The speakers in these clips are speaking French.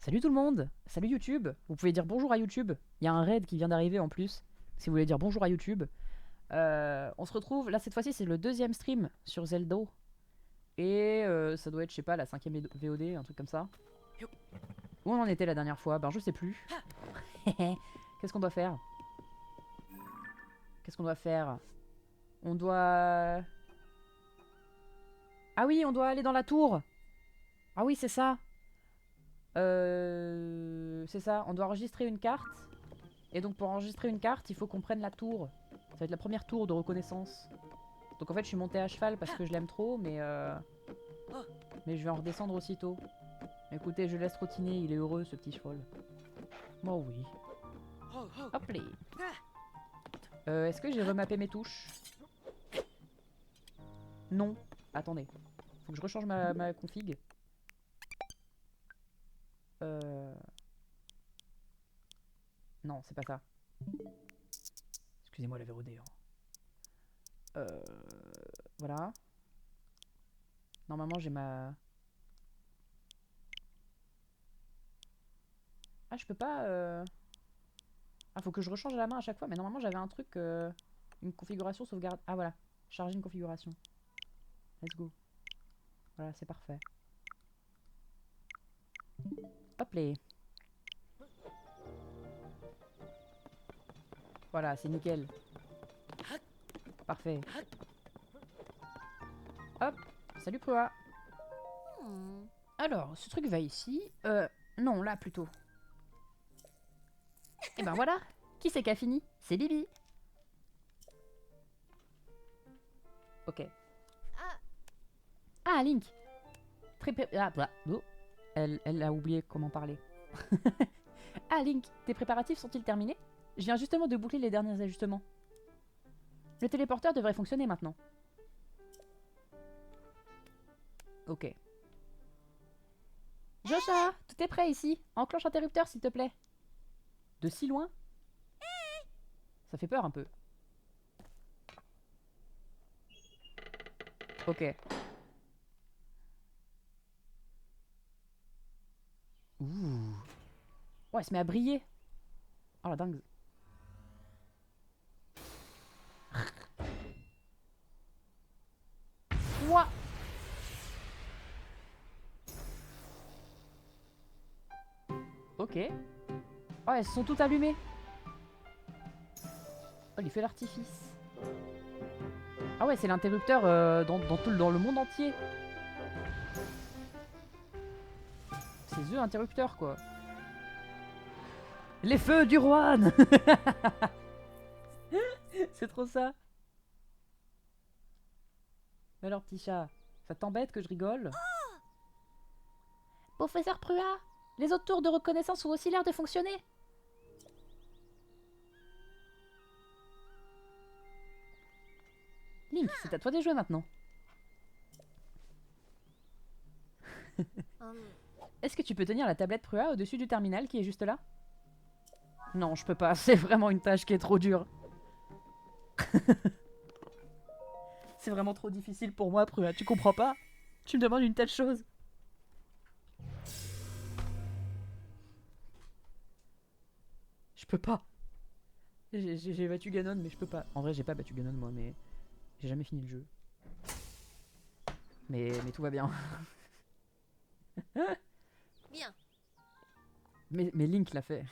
Salut tout le monde. Salut YouTube. Vous pouvez dire bonjour à YouTube. Il y a un raid qui vient d'arriver en plus. Si vous voulez dire bonjour à YouTube. On se retrouve, là cette fois-ci c'est le deuxième stream sur Zelda. Et ça doit être, je sais pas, la cinquième VOD, un truc comme ça. Où on en était la dernière fois? Ben je sais plus. Qu'est-ce qu'on doit faire? Qu'est-ce qu'on doit faire? On doit... Ah oui, on doit aller dans la tour. Ah oui, c'est ça. C'est ça, on doit enregistrer une carte. Et donc pour enregistrer une carte, il faut qu'on prenne la tour. Ça va être la première tour de reconnaissance. Donc en fait je suis monté à cheval parce que je l'aime trop, mais je vais en redescendre aussitôt. Écoutez, je laisse trottiner, il est heureux ce petit cheval. Moi oui. Hop les. Est-ce que j'ai remappé mes touches? Non. Attendez. Faut que je rechange ma config. Non, c'est pas ça. Excusez-moi la VOD. Voilà. Normalement j'ai ma... Ah je peux pas... Ah faut que je rechange à la main à chaque fois. Mais normalement j'avais un truc... Une configuration sauvegarde... Ah voilà. Charger une configuration. Let's go. Voilà, c'est parfait. Hop les. Voilà, c'est nickel. Parfait. Hop. Salut Proa. Alors, ce truc va ici. Non, là plutôt. Et ben voilà. Qui c'est qui a fini? C'est Bibi. Ok. Ah, Link. Ah, bah, oh. Elle a oublié comment parler. Ah, Link, tes préparatifs sont-ils terminés? Je viens justement de boucler les derniers ajustements. Le téléporteur devrait fonctionner maintenant. Ok. Joshua, tout est prêt ici. Enclenche l'interrupteur s'il te plaît. De si loin? Ça fait peur un peu. Ok. Ouh. Oh, elle se met à briller. Oh la dingue. Ouah. Ok. Oh, elles sont toutes allumées. Oh, il fait l'artifice. Ah ouais, c'est l'interrupteur dans le monde entier. C'est The Interrupteur, quoi. Les feux du Rohan. C'est trop ça. Mais alors, petit chat, ça t'embête que je rigole? Professeur Prua, les autres tours de reconnaissance ont aussi l'air de fonctionner. Link, c'est à toi de jouer maintenant. Est-ce que tu peux tenir la tablette Prua au-dessus du terminal qui est juste là? Non, je peux pas. C'est vraiment une tâche qui est trop dure. C'est vraiment trop difficile pour moi, Prua. Tu comprends pas? Tu me demandes une telle chose. Je peux pas. J'ai battu Ganon, mais je peux pas. En vrai, j'ai pas battu Ganon, moi, mais j'ai jamais fini le jeu. Mais tout va bien. Bien. Mais Link l'a fait.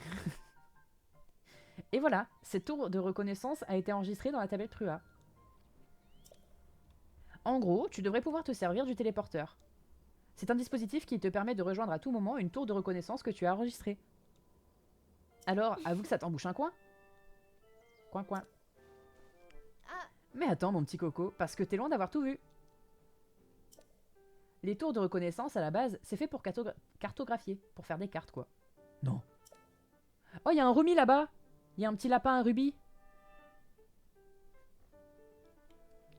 Et voilà, cette tour de reconnaissance a été enregistrée dans la tablette Prua. En gros, tu devrais pouvoir te servir du téléporteur. C'est un dispositif qui te permet de rejoindre à tout moment une tour de reconnaissance que tu as enregistrée. Alors, avoue que ça t'embouche un coin? Coin, coin. Ah, Mais attends, mon petit coco, parce que t'es loin d'avoir tout vu. Les tours de reconnaissance, à la base, c'est fait pour cartographier, pour faire des cartes, quoi. Non. Oh, il y a un Rumi là-bas. Il y a un petit lapin à rubis.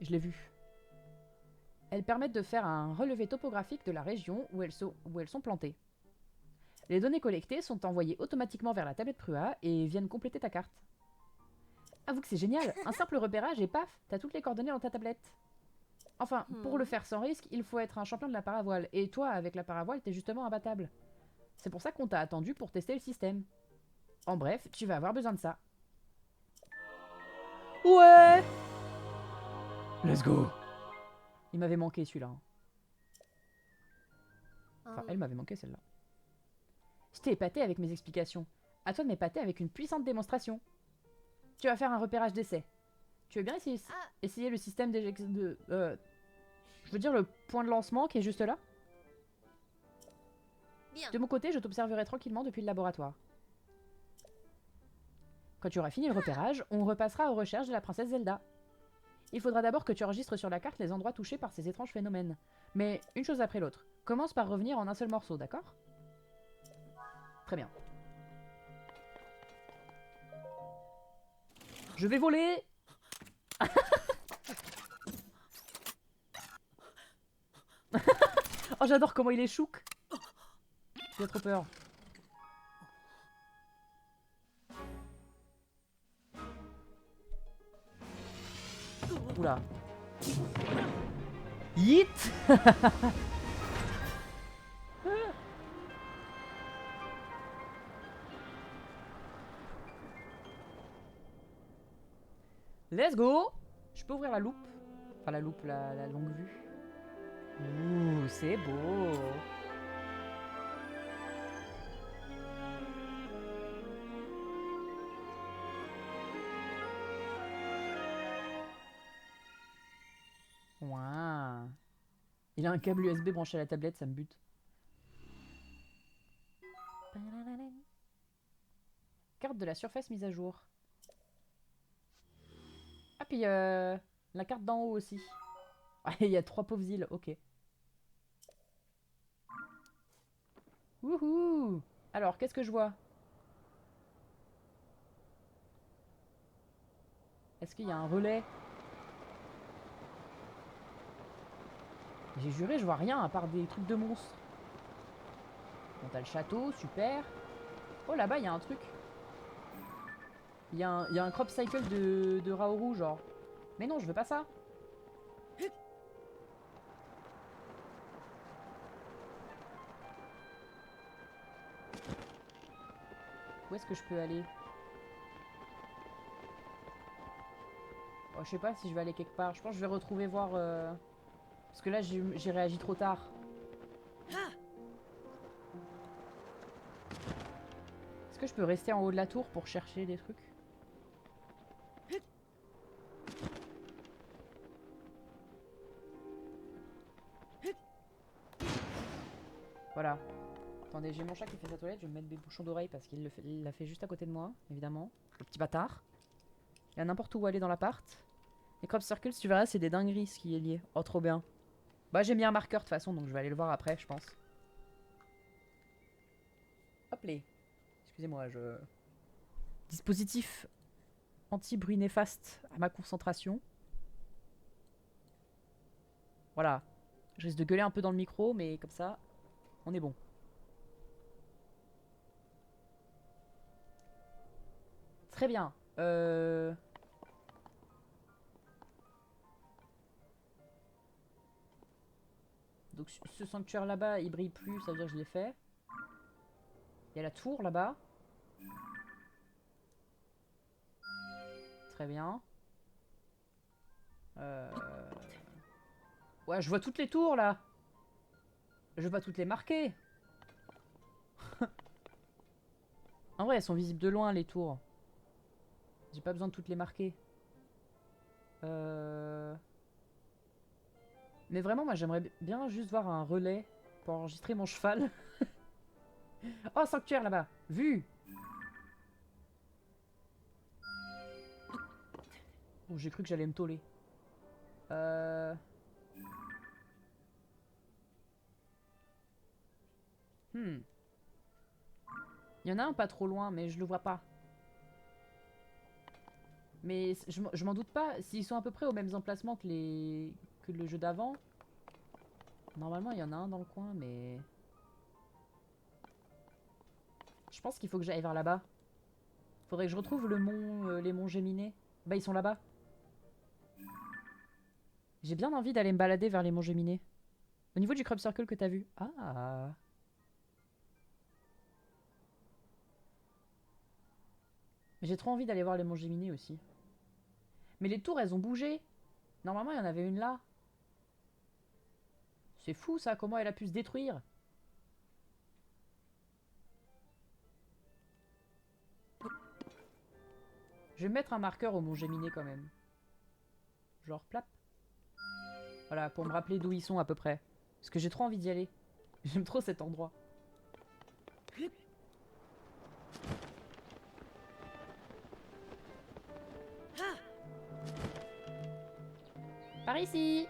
Je l'ai vu. Elles permettent de faire un relevé topographique de la région où elles sont plantées. Les données collectées sont envoyées automatiquement vers la tablette Prua et viennent compléter ta carte. Avoue que c'est génial. Un simple repérage et paf, t'as toutes les coordonnées dans ta tablette. Enfin, pour le faire sans risque, il faut être un champion de la paravoile. Et toi, avec la paravoile, t'es justement imbattable. C'est pour ça qu'on t'a attendu pour tester le système. En bref, tu vas avoir besoin de ça. Ouais! Let's go! Il m'avait manqué celui-là. Hein. Enfin, elle m'avait manqué celle-là. Je t'ai épaté avec mes explications. À toi de m'épater avec une puissante démonstration. Tu vas faire un repérage d'essai. Tu veux bien essayer le système d'éjection de... je veux dire le point de lancement qui est juste là? Bien. De mon côté, je t'observerai tranquillement depuis le laboratoire. Quand tu auras fini le repérage, on repassera aux recherches de la princesse Zelda. Il faudra d'abord que tu enregistres sur la carte les endroits touchés par ces étranges phénomènes. Mais une chose après l'autre. Commence par revenir en un seul morceau, d'accord? Très bien. Je vais voler! Oh, j'adore comment il est chouk! J'ai trop peur. Oula. Yeet! Let's go! Je peux ouvrir la loupe? Enfin la loupe, la longue vue. Ouh, c'est beau! Ouah. Il a un câble USB branché à la tablette, ça me bute. Carte de la surface mise à jour. Ah, puis la carte d'en haut aussi. Ah, il y a 3 pauvres îles, ok. Wouhou! Alors, qu'est-ce que je vois? Est-ce qu'il y a un relais? J'ai juré, je vois rien à part des trucs de monstres. Bon, t'as le château, super. Oh, là-bas, il y a un truc. Il y a un crop cycle de Raoru, genre. Mais non, je veux pas ça. Où est-ce que je peux aller? Oh, je sais pas si je vais aller quelque part. Je pense que je vais retrouver voir... Parce que là, j'ai réagi trop tard. Est-ce que je peux rester en haut de la tour pour chercher des trucs? Voilà. Attendez, j'ai mon chat qui fait sa toilette. Je vais me mettre des bouchons d'oreille parce qu'il l'a fait juste à côté de moi, évidemment. Le petit bâtard. Il y a n'importe où aller dans l'appart. Les crop circles, tu verras, c'est des dingueries ce qui est lié. Oh, trop bien. Bah, j'ai mis un marqueur de toute façon, donc je vais aller le voir après, je pense. Hop les. Excusez-moi, je... Dispositif anti-bruit néfaste à ma concentration. Voilà. Je risque de gueuler un peu dans le micro, mais comme ça, on est bon. Très bien. Donc ce sanctuaire là-bas, il brille plus, ça veut dire que je l'ai fait. Il y a la tour là-bas. Très bien. Ouais, je vois toutes les tours là. Je veux pas toutes les marquer. En vrai, elles sont visibles de loin les tours. J'ai pas besoin de toutes les marquer. Mais vraiment, moi j'aimerais bien juste voir un relais pour enregistrer mon cheval. Oh, sanctuaire là-bas. Vu. Oh, j'ai cru que j'allais me toller. Il y en a un pas trop loin, mais je le vois pas. Mais je m'en doute pas. S'ils sont à peu près aux mêmes emplacements que le jeu d'avant. Normalement, il y en a un dans le coin, mais... Je pense qu'il faut que j'aille vers là-bas. Faudrait que je retrouve le mont, les monts Géminés. Bah, ils sont là-bas. J'ai bien envie d'aller me balader vers les monts Géminés. Au niveau du crop circle que t'as vu. Ah. Mais j'ai trop envie d'aller voir les monts Géminis aussi. Mais les tours, elles ont bougé. Normalement, il y en avait une là. C'est fou ça, comment elle a pu se détruire. Je vais mettre un marqueur au mont Géminis quand même. Genre plap. Voilà, pour me rappeler d'où ils sont à peu près. Parce que j'ai trop envie d'y aller. J'aime trop cet endroit. Par ici.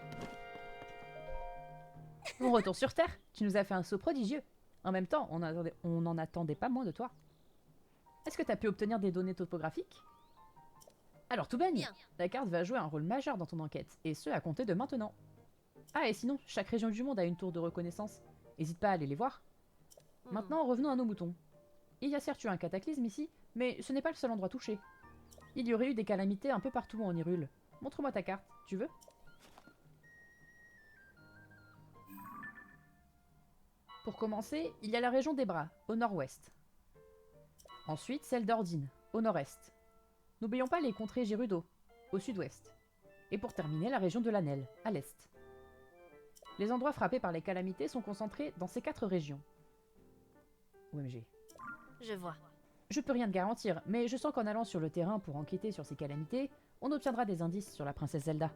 Mon retour sur Terre, tu nous as fait un saut prodigieux. En même temps, on n'en attendait pas moins de toi. Est-ce que tu as pu obtenir des données topographiques? Alors tout baigne. Bien. La carte va jouer un rôle majeur dans ton enquête, et ce à compter de maintenant. Ah, et sinon, chaque région du monde a une tour de reconnaissance. N'hésite pas à aller les voir. Maintenant, revenons à nos moutons. Il y a certes eu un cataclysme ici, mais ce n'est pas le seul endroit touché. Il y aurait eu des calamités un peu partout en Hyrule. Montre-moi ta carte, tu veux? Pour commencer, il y a la région des Bras, au nord-ouest. Ensuite, celle d'Ordine, au nord-est. N'oublions pas les contrées Gerudo, au sud-ouest. Et pour terminer, la région de l'Anel, à l'est. Les endroits frappés par les calamités sont concentrés dans ces 4 régions. OMG. Je vois. Je peux rien te garantir, mais je sens qu'en allant sur le terrain pour enquêter sur ces calamités, on obtiendra des indices sur la princesse Zelda.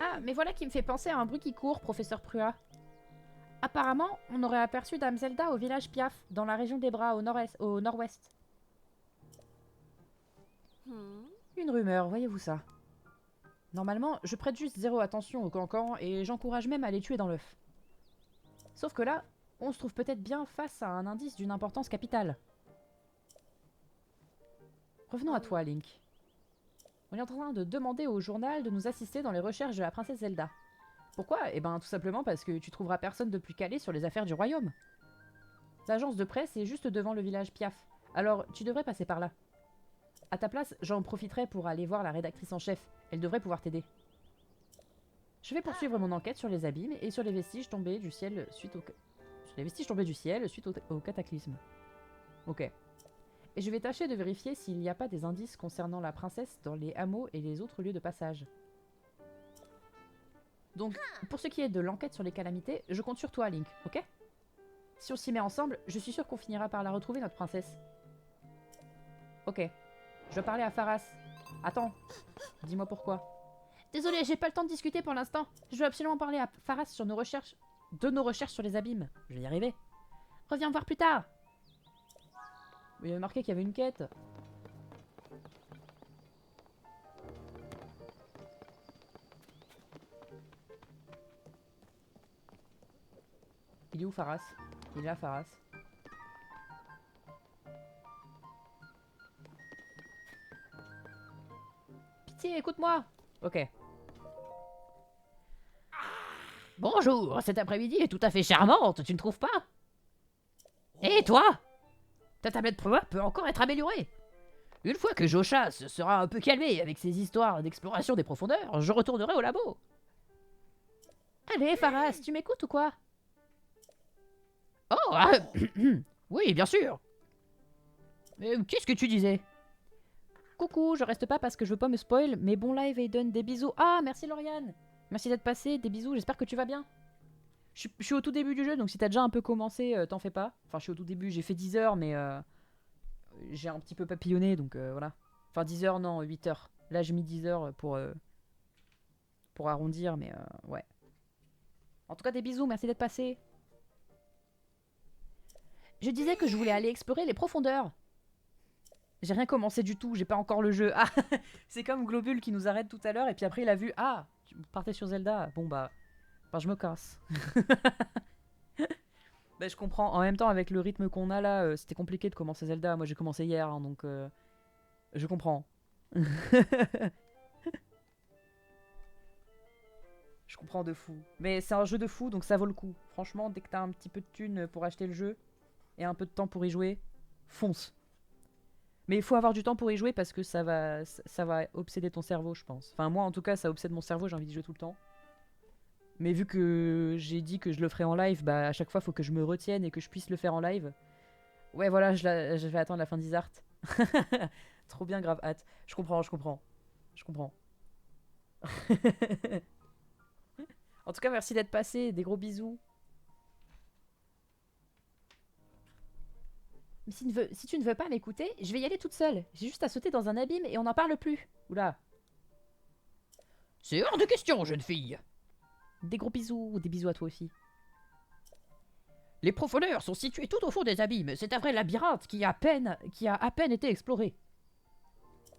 Ah, mais voilà qui me fait penser à un bruit qui court, professeur Prua. Apparemment, on aurait aperçu Dame Zelda au village Piaf, dans la région des Bras, au nord-ouest. Une rumeur, voyez-vous ça. Normalement, je prête juste 0 attention aux cancans et j'encourage même à les tuer dans l'œuf. Sauf que là, on se trouve peut-être bien face à un indice d'une importance capitale. Revenons à toi, Link. On est en train de demander au journal de nous assister dans les recherches de la princesse Zelda. Pourquoi? Eh ben tout simplement parce que tu trouveras personne de plus calé sur les affaires du royaume. L'agence de presse est juste devant le village Piaf, alors tu devrais passer par là. À ta place, j'en profiterai pour aller voir la rédactrice en chef. Elle devrait pouvoir t'aider. Je vais poursuivre mon enquête sur les abîmes et sur les vestiges tombés du ciel suite au cataclysme. Ok. Et je vais tâcher de vérifier s'il n'y a pas des indices concernant la princesse dans les hameaux et les autres lieux de passage. Donc, pour ce qui est de l'enquête sur les calamités, je compte sur toi, Link, ok? Si on s'y met ensemble, je suis sûr qu'on finira par la retrouver, notre princesse. Ok. Je dois parler à Faras. Attends. Dis-moi pourquoi. Désolé, j'ai pas le temps de discuter pour l'instant. Je veux absolument parler à Faras sur nos recherches... de nos recherches sur les abîmes. Je vais y arriver. Reviens me voir plus tard. Il y avait marqué qu'il y avait une quête. Il est où Faras? Il est là Faras. Pitié, écoute-moi. Ok. Bonjour, cet après-midi est tout à fait charmante, tu ne trouves pas? Et toi? Ta tablette Prua peut encore être améliorée. Une fois que Josha se sera un peu calmé avec ses histoires d'exploration des profondeurs, je retournerai au labo. Allez, Faras, tu m'écoutes ou quoi? Oh, oui, bien sûr. Qu'est-ce que tu disais? Coucou, je reste pas parce que je veux pas me spoil, mais bon live Aiden, des bisous. Ah, merci Lauriane. Merci d'être passé, des bisous, j'espère que tu vas bien. Je suis au tout début du jeu, donc si t'as déjà un peu commencé, t'en fais pas. Enfin, je suis au tout début, j'ai fait 10 heures, mais j'ai un petit peu papillonné, donc voilà. Enfin, 10 heures, non, 8 heures. Là, j'ai mis 10 heures pour arrondir, mais ouais. En tout cas, des bisous, merci d'être passé. Je disais que je voulais aller explorer les profondeurs. J'ai rien commencé du tout, j'ai pas encore le jeu. Ah, c'est comme Globule qui nous arrête tout à l'heure, et puis après il a vu, ah, tu partais sur Zelda. Bon bah je me casse. Bah, je comprends. En même temps, avec le rythme qu'on a là, c'était compliqué de commencer Zelda. Moi, j'ai commencé hier, hein, donc je comprends. Je comprends de fou. Mais c'est un jeu de fou, donc ça vaut le coup. Franchement, dès que t'as un petit peu de thunes pour acheter le jeu et un peu de temps pour y jouer, fonce. Mais il faut avoir du temps pour y jouer parce que ça va obséder ton cerveau, je pense. Enfin, moi, en tout cas, ça obsède mon cerveau, j'ai envie d'y jouer tout le temps. Mais vu que j'ai dit que je le ferais en live, bah à chaque fois, il faut que je me retienne et que je puisse le faire en live. Ouais, voilà, je vais attendre la fin d'Isart. Trop bien, grave hâte. Je comprends, je comprends. Je comprends. En tout cas, merci d'être passé. Des gros bisous. Mais si tu ne veux pas m'écouter, je vais y aller toute seule. J'ai juste à sauter dans un abîme et on n'en parle plus. Oula. C'est hors de question, jeune fille. Des gros bisous. Des bisous à toi aussi. Les profondeurs sont situées tout au fond des abîmes. C'est un vrai labyrinthe qui a à peine été exploré.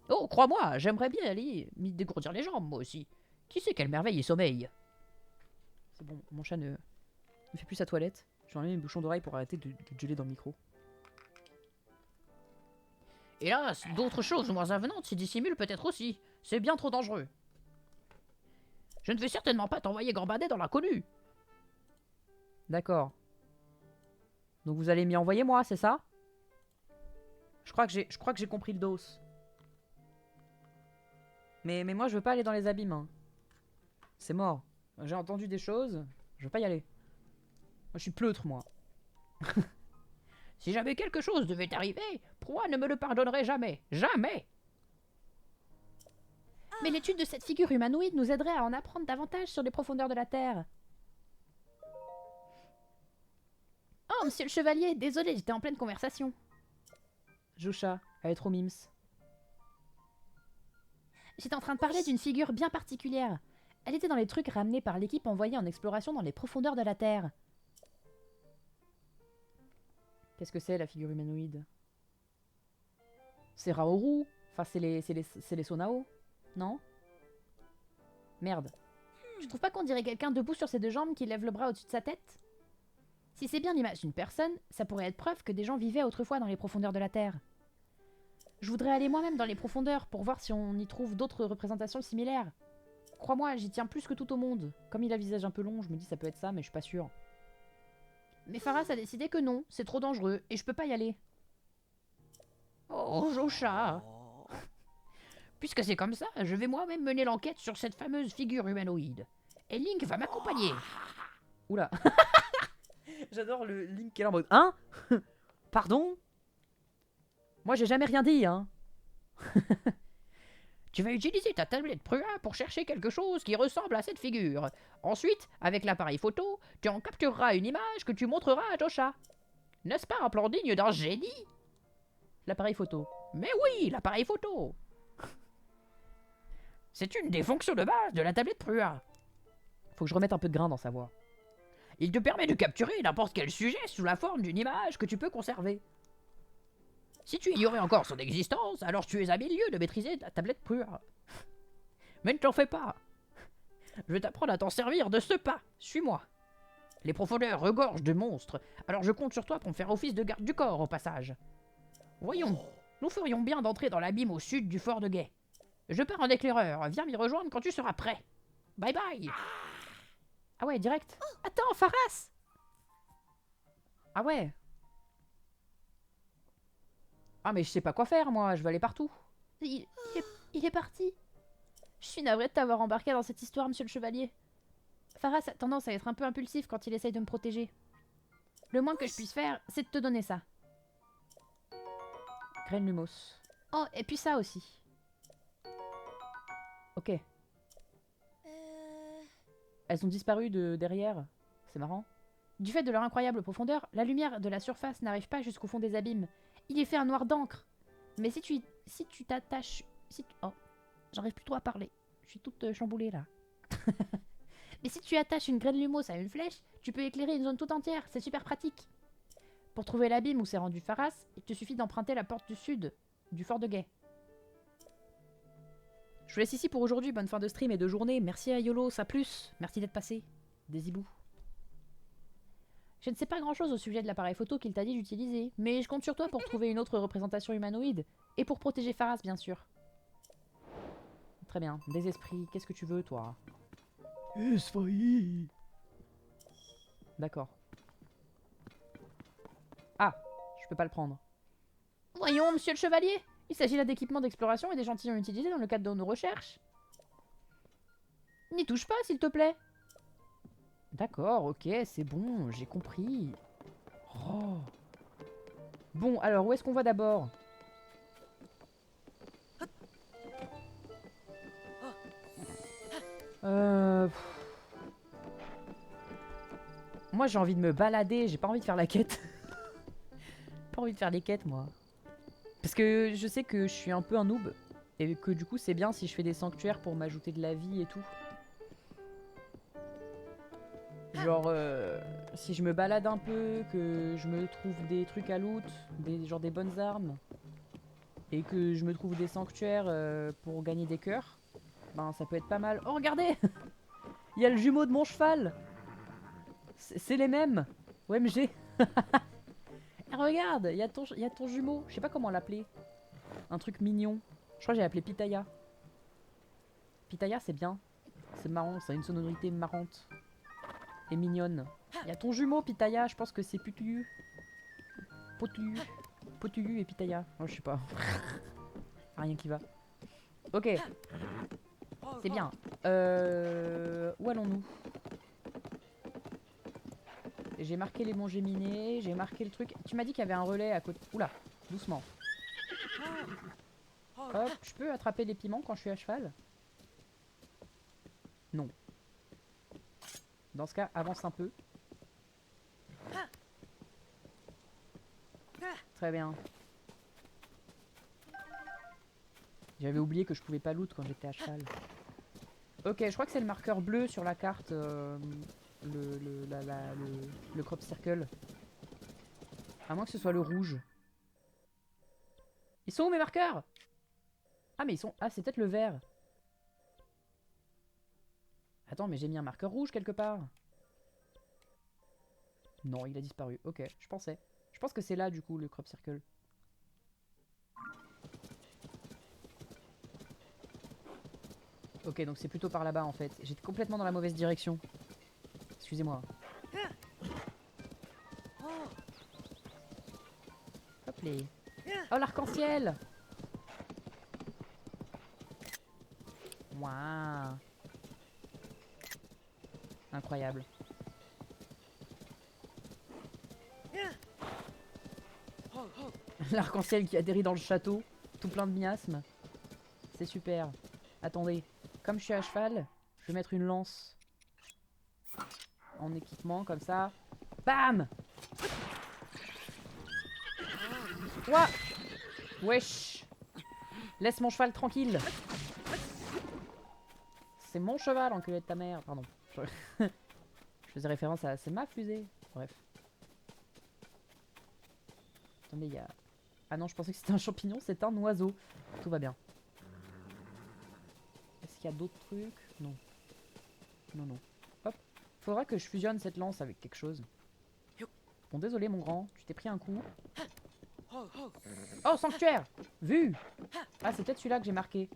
Oh, crois-moi, j'aimerais bien aller m'y dégourdir les jambes, moi aussi. Qui sait quelle merveille et sommeil. C'est bon, mon chat ne fait plus sa toilette. Je vais enlever mes bouchons d'oreille pour arrêter de gueuler dans le micro. Hélas, d'autres choses moins avenantes s'y dissimulent peut-être aussi. C'est bien trop dangereux. Je ne vais certainement pas t'envoyer gambader dans l'inconnu. D'accord. Donc vous allez m'y envoyer moi, c'est ça? Je crois que j'ai compris le dos. Mais moi je veux pas aller dans les abîmes. Hein. C'est mort. J'ai entendu des choses. Je veux pas y aller. Moi je suis pleutre moi. Si jamais quelque chose devait arriver, Proie ne me le pardonnerait jamais. Jamais. Mais l'étude de cette figure humanoïde nous aiderait à en apprendre davantage sur les profondeurs de la Terre. Oh, monsieur le chevalier, désolé, j'étais en pleine conversation. Josha, elle est trop mimes. J'étais en train de parler d'une figure bien particulière. Elle était dans les trucs ramenés par l'équipe envoyée en exploration dans les profondeurs de la Terre. Qu'est-ce que c'est la figure humanoïde? C'est Raoru. Enfin, c'est les Sonao. Non? Merde. Tu trouves pas qu'on dirait quelqu'un debout sur ses deux jambes qui lève le bras au-dessus de sa tête? Si c'est bien l'image d'une personne, ça pourrait être preuve que des gens vivaient autrefois dans les profondeurs de la Terre. Je voudrais aller moi-même dans les profondeurs pour voir si on y trouve d'autres représentations similaires. Crois-moi, j'y tiens plus que tout au monde. Comme il a le visage un peu long, je me dis ça peut être ça, mais je suis pas sûre. Mais Pharas a décidé que non, c'est trop dangereux, et je peux pas y aller. Oh, Josha. Puisque c'est comme ça, je vais moi-même mener l'enquête sur cette fameuse figure humanoïde. Et Link va m'accompagner. Oula. J'adore le Link qui est là en mode... Hein? Pardon? Moi j'ai jamais rien dit, hein. Tu vas utiliser ta tablette Prua pour chercher quelque chose qui ressemble à cette figure. Ensuite, avec l'appareil photo, tu en captureras une image que tu montreras à Josha. N'est-ce pas un plan digne d'un génie? L'appareil photo. Mais oui, l'appareil photo. C'est une des fonctions de base de la tablette Prua. Faut que je remette un peu de grain dans sa voix. Il te permet de capturer n'importe quel sujet sous la forme d'une image que tu peux conserver. Si tu ignorais encore son existence, alors tu es à milieu de maîtriser la tablette Prua. Mais ne t'en fais pas. Je vais t'apprendre à t'en servir de ce pas. Suis-moi. Les profondeurs regorgent de monstres, alors je compte sur toi pour me faire office de garde du corps au passage. Voyons, nous ferions bien d'entrer dans l'abîme au sud du fort de Guet. Je pars en éclaireur, viens m'y rejoindre quand tu seras prêt. Bye bye. Ah ouais, direct. Attends, Pharas. Ah ouais. Ah mais je sais pas quoi faire moi, je vais aller partout. Il est parti. Je suis navrée de t'avoir embarqué dans cette histoire, monsieur le chevalier. Pharas a tendance à être un peu impulsif quand il essaye de me protéger. Le moins que je puisse faire, c'est de te donner ça. Graine Lumos. Oh, et puis ça aussi. Ok. Elles ont disparu de derrière. C'est marrant. Du fait de leur incroyable profondeur, la lumière de la surface n'arrive pas jusqu'au fond des abîmes. Il est fait un noir d'encre. Mais si tu t'attaches... oh, j'arrive plus trop à parler. Je suis toute chamboulée là. Mais si tu attaches une graine lumos à une flèche, tu peux éclairer une zone toute entière. C'est super pratique. Pour trouver l'abîme où s'est rendu Pharas, il te suffit d'emprunter la porte du sud, du fort de Guet. Je vous laisse ici pour aujourd'hui. Bonne fin de stream et de journée. Merci à Yolos, à plus. Merci d'être passé. Des hiboux. Je ne sais pas grand chose au sujet de l'appareil photo qu'il t'a dit d'utiliser, mais je compte sur toi pour trouver une autre représentation humanoïde, et pour protéger Pharas bien sûr. Très bien, des esprits, qu'est-ce que tu veux toi? D'accord. Ah, je peux pas le prendre. Voyons, monsieur le chevalier, il s'agit là d'équipements d'exploration et d'échantillons utilisés dans le cadre de nos recherches. N'y touche pas, s'il te plaît. D'accord, ok, c'est bon, j'ai compris. Oh. Bon, alors, où est-ce qu'on va d'abord? Pff. Moi, j'ai envie de me balader, j'ai pas envie de faire la quête. Pas envie de faire les quêtes, moi. Parce que je sais que je suis un peu un noob. Et que du coup, c'est bien si je fais des sanctuaires pour m'ajouter de la vie et tout. Genre, si je me balade un peu, que je me trouve des trucs à loot, genre des bonnes armes, et que je me trouve des sanctuaires pour gagner des cœurs, ben ça peut être pas mal. Oh, regardez! Il y a le jumeau de mon cheval! C'est les mêmes! OMG! Ah, regarde! Il y a ton jumeau! Je sais pas comment l'appeler. Un truc mignon. Je crois que j'ai appelé Pitaya. Pitaya, c'est bien. C'est marrant, ça a une sonorité marrante. Et mignonne. Il y a ton jumeau, Pitaya. Je pense que c'est Putuyu. Potuyu. Potuyu et Pitaya. Oh, je sais pas. Rien qui va. Ok. C'est bien. Où allons-nous? J'ai marqué les monts géminés. J'ai marqué le truc. Tu m'as dit qu'il y avait un relais à côté. Oula, doucement. Hop, je peux attraper les piments quand je suis à cheval? Non. Dans ce cas, avance un peu. Très bien. J'avais oublié que je pouvais pas loot quand j'étais à cheval. Ok, je crois que c'est le marqueur bleu sur la carte. Le crop circle. À moins que ce soit le rouge. Ils sont où mes marqueurs? Ah mais ils sont... Ah c'est peut-être le vert. Attends mais j'ai mis un marqueur rouge quelque part. Non il a disparu. Ok je pensais. Je pense que c'est là du coup le crop circle. Ok donc c'est plutôt par là-bas en fait. J'étais complètement dans la mauvaise direction. Excusez-moi. Hop les... Oh l'arc-en-ciel. Waouh. Incroyable. L'arc-en-ciel qui atterrit dans le château, tout plein de miasmes. C'est super. Attendez, comme je suis à cheval, je vais mettre une lance en équipement comme ça. Bam! Ouah! Wesh! Laisse mon cheval tranquille. C'est mon cheval, enculé de ta mère. Pardon. Je faisais référence à... C'est ma fusée. Bref. Attendez, il y a... Ah non, je pensais que c'était un champignon, c'est un oiseau. Tout va bien. Est-ce qu'il y a d'autres trucs? Non. Non, non. Hop. Faudra que je fusionne cette lance avec quelque chose. Bon, désolé mon grand, tu t'es pris un coup. Oh, sanctuaire! Vu! Ah, c'est peut-être celui-là que j'ai marqué.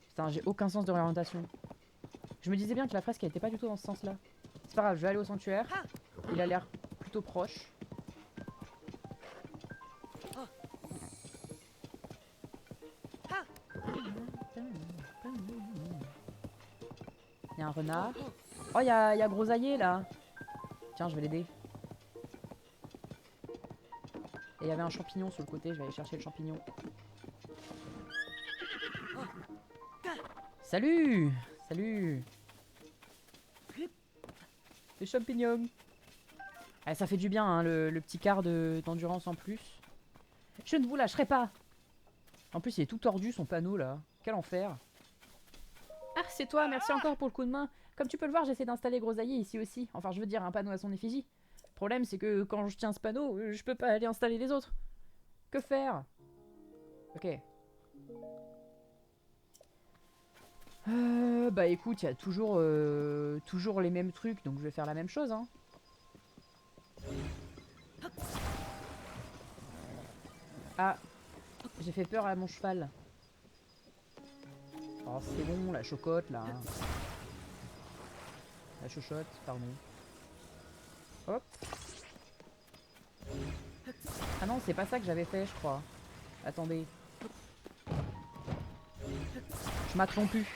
Putain, j'ai aucun sens d'orientation. Je me disais bien que la fresque elle était pas du tout dans ce sens-là. C'est pas grave, je vais aller au sanctuaire. Il a l'air plutôt proche. Il y a un renard. Oh, il y a Grosaillé là. Tiens, je vais l'aider. Et il y avait un champignon sur le côté, je vais aller chercher le champignon. Salut! Salut! Les champignons! Ah, ça fait du bien, hein, le petit quart d'endurance en plus. Je ne vous lâcherai pas! En plus, il est tout tordu son panneau là. Quel enfer! Ah, c'est toi, merci encore pour le coup de main. Comme tu peux le voir, j'essaie d'installer Grosaillé ici aussi. Enfin, je veux dire un panneau à son effigie. Le problème, c'est que quand je tiens ce panneau, je peux pas aller installer les autres. Que faire? Ok. Bah écoute, il y a toujours les mêmes trucs, donc je vais faire la même chose, hein. Ah, j'ai fait peur à mon cheval. Oh, c'est bon, la chocotte, là. La chochotte, pardon. Hop. Ah non, c'est pas ça que j'avais fait, je crois. Attendez. Je m'attends plus.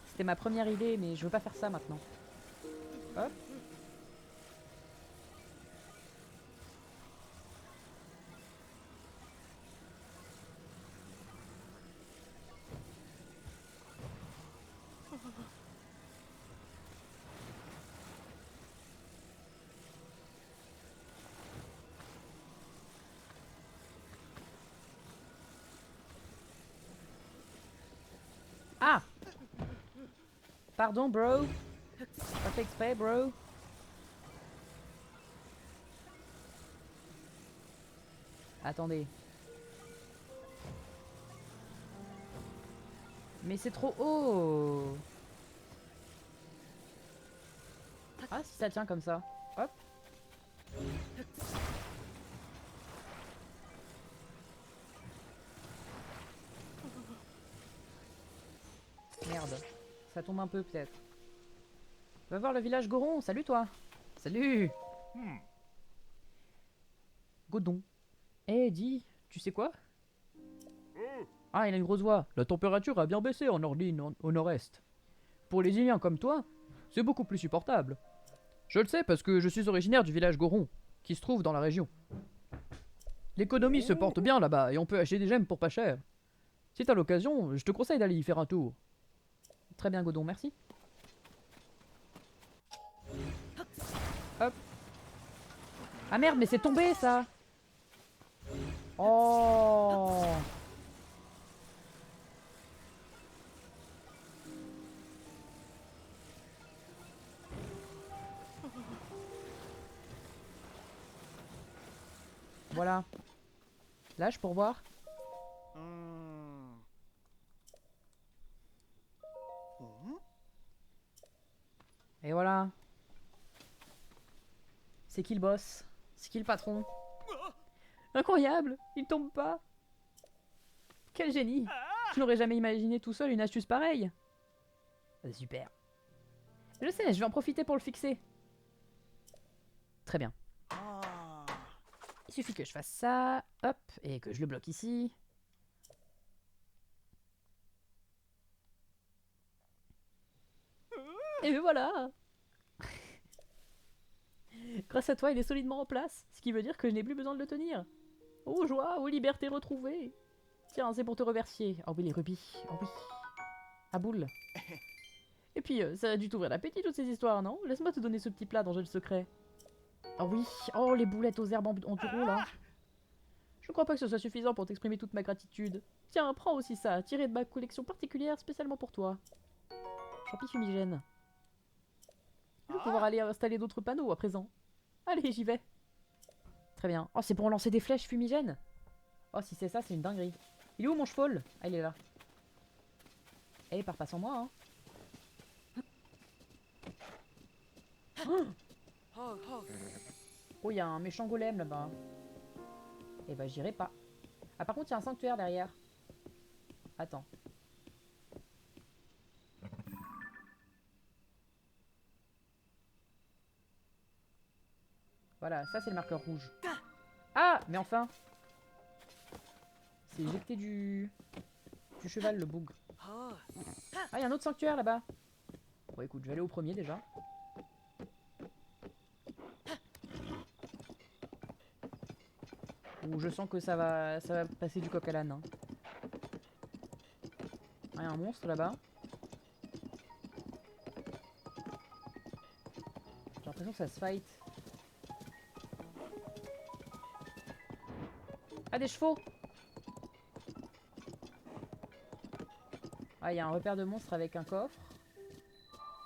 C'était ma première idée, mais je veux pas faire ça maintenant. Hop. Pardon, bro. Pas fait exprès, bro. Attendez. Mais c'est trop haut. Ah, si ça tient comme ça. Hop. Merde. Ça tombe un peu peut-être. Va voir le village Goron. Salut toi. Salut. Godon. Eh, dis, tu sais quoi? Ah, il a une grosse voix. La température a bien baissé en Orline, au nord-est. Pour les Iliens comme toi, c'est beaucoup plus supportable. Je le sais parce que je suis originaire du village Goron, qui se trouve dans la région. L'économie se porte bien là-bas et on peut acheter des gemmes pour pas cher. Si t'as l'occasion, je te conseille d'aller y faire un tour. Très bien, Godon, merci. Hop. Ah merde, mais c'est tombé ça! Oh! Voilà. Lâche pour voir. Et voilà. C'est qui le boss? C'est qui le patron? Incroyable! Il tombe pas! Quel génie! Je n'aurais jamais imaginé tout seul une astuce pareille! Super. Je sais, je vais en profiter pour le fixer. Très bien. Il suffit que je fasse ça, hop, et que je le bloque ici. Et voilà! Grâce à toi, il est solidement en place, ce qui veut dire que je n'ai plus besoin de le tenir. Oh joie, oh liberté retrouvée! Tiens, c'est pour te remercier. Oh oui, les rubis, oh oui. À boule. Et puis, ça a dû t'ouvrir l'appétit toutes ces histoires, non? Laisse-moi te donner ce petit plat dont j'ai le secret. Oh oui, oh les boulettes aux herbes en taureau là. Je ne crois pas que ce soit suffisant pour t'exprimer toute ma gratitude. Tiens, prends aussi ça, tiré de ma collection particulière spécialement pour toi. Champi fumigène. Je vais pouvoir aller installer d'autres panneaux à présent. Allez, j'y vais. Très bien. Oh, c'est pour lancer des flèches fumigènes. Oh, si c'est ça, c'est une dinguerie. Il est où mon cheval? Ah, il est là. Eh, pars pas sans moi, hein. Oh, il y a un méchant golem là-bas. Eh bah, j'irai pas. Ah, par contre, il y a un sanctuaire derrière. Attends. Voilà, ça c'est le marqueur rouge. Ah, mais enfin. C'est éjecté du cheval, le bougre. Ah, il y a un autre sanctuaire là-bas. Bon, écoute, je vais aller au premier déjà. Ouh, je sens que ça va passer du coq à l'âne. Hein. Ah, il y a un monstre là-bas. J'ai l'impression que ça se fight. Ah, des chevaux! Ah, il y a un repère de monstre avec un coffre.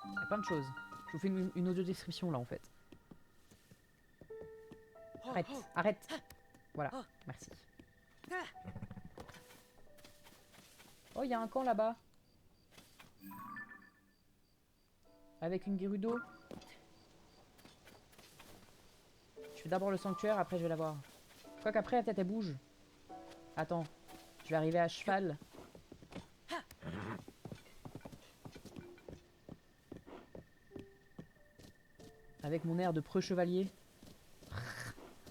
Il y a plein de choses. Je vous fais une audio description là en fait. Arrête, arrête! Voilà, merci. Oh, il y a un camp là-bas. Avec une Gerudo. Je fais d'abord le sanctuaire, après je vais la voir. Quoi qu'après la tête elle bouge. Attends, je vais arriver à cheval. Avec mon air de preux chevalier.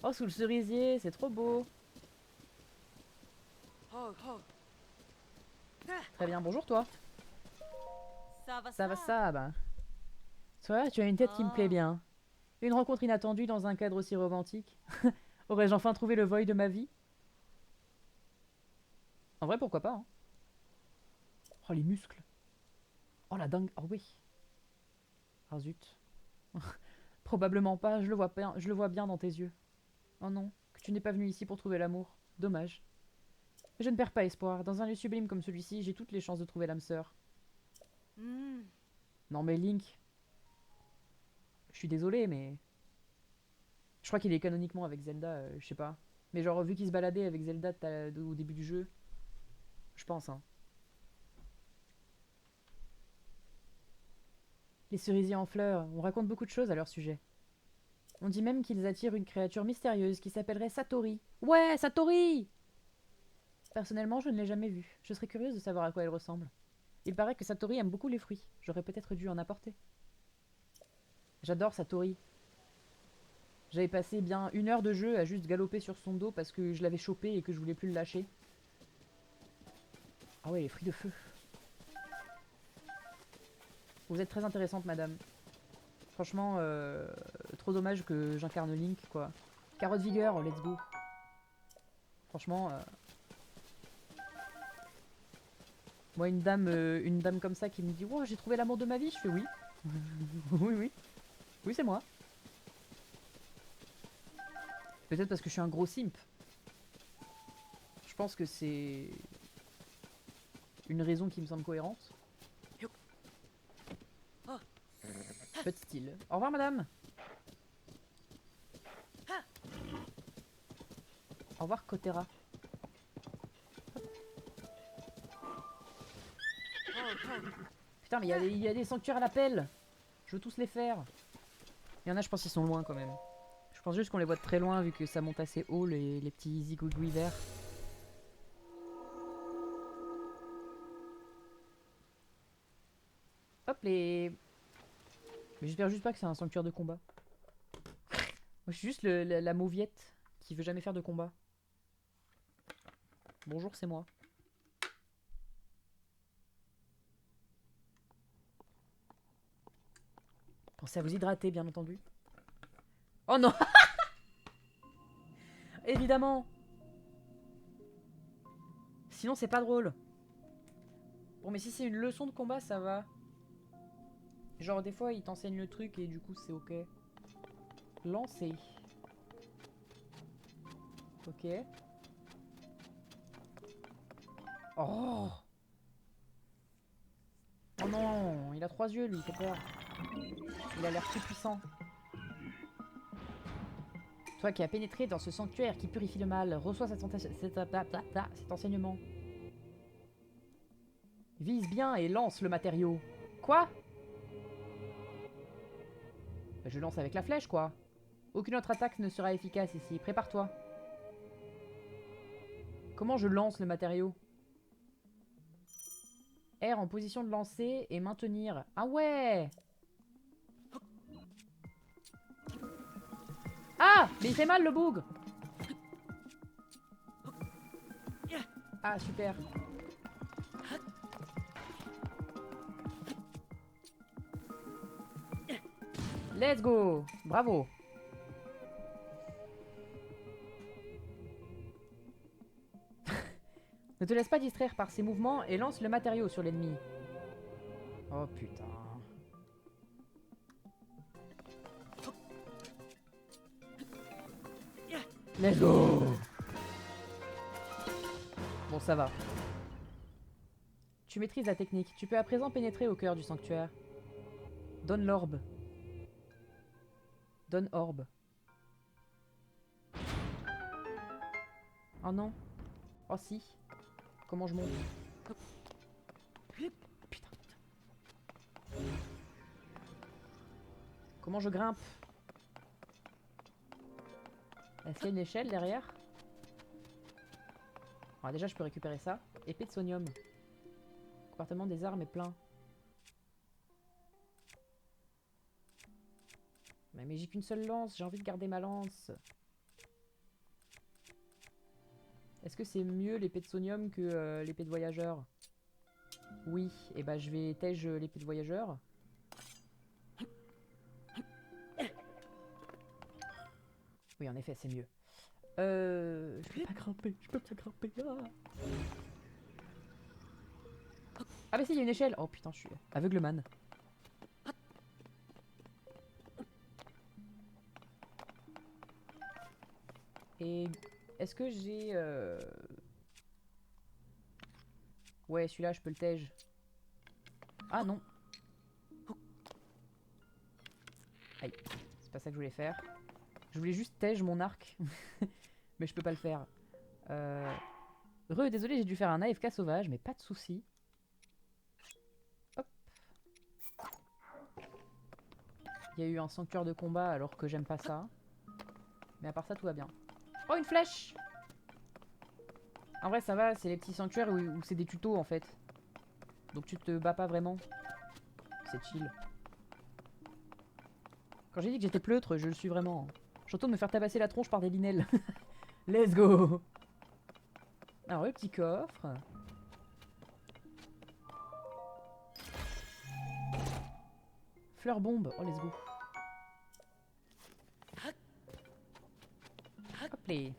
Oh, sous le cerisier, c'est trop beau. Très bien, bonjour toi. Ça va, ça, bah. Toi, tu as une tête qui me plaît bien. Une rencontre inattendue dans un cadre aussi romantique. Aurais-je enfin trouvé le voile de ma vie? En vrai, pourquoi pas, hein. Oh, les muscles. Oh, la dingue. Oh oui. Ah zut. Probablement pas, je le vois bien dans tes yeux. Oh non, que tu n'es pas venu ici pour trouver l'amour. Dommage. Mais je ne perds pas espoir. Dans un lieu sublime comme celui-ci, j'ai toutes les chances de trouver l'âme sœur. Non mais Link, je suis désolé mais... Je crois qu'il est canoniquement avec Zelda, je sais pas. Mais genre vu qu'il se baladait avec Zelda au début du jeu, je pense hein. Les cerisiers en fleurs, on raconte beaucoup de choses à leur sujet. On dit même qu'ils attirent une créature mystérieuse qui s'appellerait Satori. Ouais, Satori! Personnellement, je ne l'ai jamais vue. Je serais curieuse de savoir à quoi elle ressemble. Il paraît que Satori aime beaucoup les fruits. J'aurais peut-être dû en apporter. J'adore Satori. J'avais passé bien 1 heure de jeu à juste galoper sur son dos parce que je l'avais chopé et que je voulais plus le lâcher. Ah ouais, les fruits de feu. Vous êtes très intéressante, madame. Franchement, trop dommage que j'incarne Link, quoi. Carotte vigueur, let's go. Franchement, moi, une dame comme ça qui me dit « Wow, j'ai trouvé l'amour de ma vie », je fais « Oui. » Oui, oui. Oui, c'est moi. Peut-être parce que je suis un gros simp. Je pense que c'est une raison qui me semble cohérente. Peu de style. Au revoir, madame. Au revoir, Kotera. Putain, mais il y a des sanctuaires à l'appel. Je veux tous les faire. Il y en a, je pense, ils sont loin quand même. Je pense juste qu'on les voit de très loin vu que ça monte assez haut, les petits zigouigouis verts. Hop, les... Mais j'espère juste pas que c'est un sanctuaire de combat. Moi, je suis juste la mauviette qui veut jamais faire de combat. Bonjour, c'est moi. Pensez à vous hydrater, bien entendu. Oh non. Évidemment. Sinon, c'est pas drôle. Bon, mais si c'est une leçon de combat, ça va. Genre, des fois, ils t'enseignent le truc et du coup, c'est ok. Lancer. Ok. Oh. Oh non, il a 3 yeux, lui, il fait peur. Il a l'air plus puissant. Toi qui as pénétré dans ce sanctuaire qui purifie le mal, reçois cet enseignement. Vise bien et lance le matériau. Quoi? Je lance avec la flèche, quoi. Aucune autre attaque ne sera efficace ici. Prépare-toi. Comment je lance le matériau? R en position de lancer et maintenir. Ah ouais! Ah! Mais il fait mal le bougre! Ah, super. Let's go! Bravo! Ne te laisse pas distraire par ces mouvements et lance le matériau sur l'ennemi. Oh putain. Let's go! Bon, ça va. Tu maîtrises la technique. Tu peux à présent pénétrer au cœur du sanctuaire. Donne l'orbe. Donne orbe. Oh non. Oh si. Comment je monte? Putain. Comment je grimpe? Est-ce qu'il y a une échelle derrière? Alors déjà je peux récupérer ça. Épée de sonium. Compartiment des armes est plein. Mais j'ai qu'une seule lance, j'ai envie de garder ma lance. Est-ce que c'est mieux l'épée de sonium que l'épée de voyageur? Oui, et bah je vais tège l'épée de voyageur. Oui, en effet, c'est mieux. Je peux pas grimper, je peux pas grimper. Ah bah si, il y a une échelle. Oh putain, je suis aveugleman. Et est-ce que j'ai... Ouais, celui-là, je peux le tège. Ah non. C'est pas ça que je voulais faire. Je voulais juste tège mon arc. Mais je peux pas le faire. Désolé, j'ai dû faire un AFK sauvage, mais pas de soucis. Hop. Il y a eu un sanctuaire de combat alors que j'aime pas ça. Mais à part ça, tout va bien. Oh, une flèche! En vrai, ça va, c'est les petits sanctuaires où c'est des tutos en fait. Donc tu te bats pas vraiment. C'est chill. Quand j'ai dit que j'étais pleutre, je le suis vraiment. J'entends me faire tabasser la tronche par des linelles. Let's go! Alors, le petit coffre. Fleur bombe. Oh, let's go. Hop les.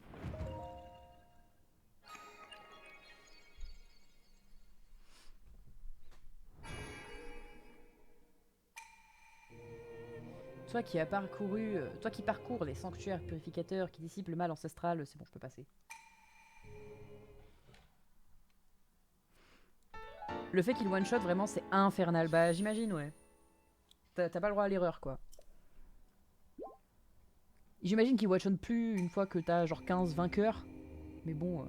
Toi qui parcours les sanctuaires purificateurs qui dissipent le mal ancestral, c'est bon, je peux passer. Le fait qu'il one-shot, vraiment, c'est infernal. Bah, j'imagine, ouais. T'as pas le droit à l'erreur, quoi. J'imagine qu'il one-shot plus une fois que t'as genre 15 vainqueurs. Mais bon...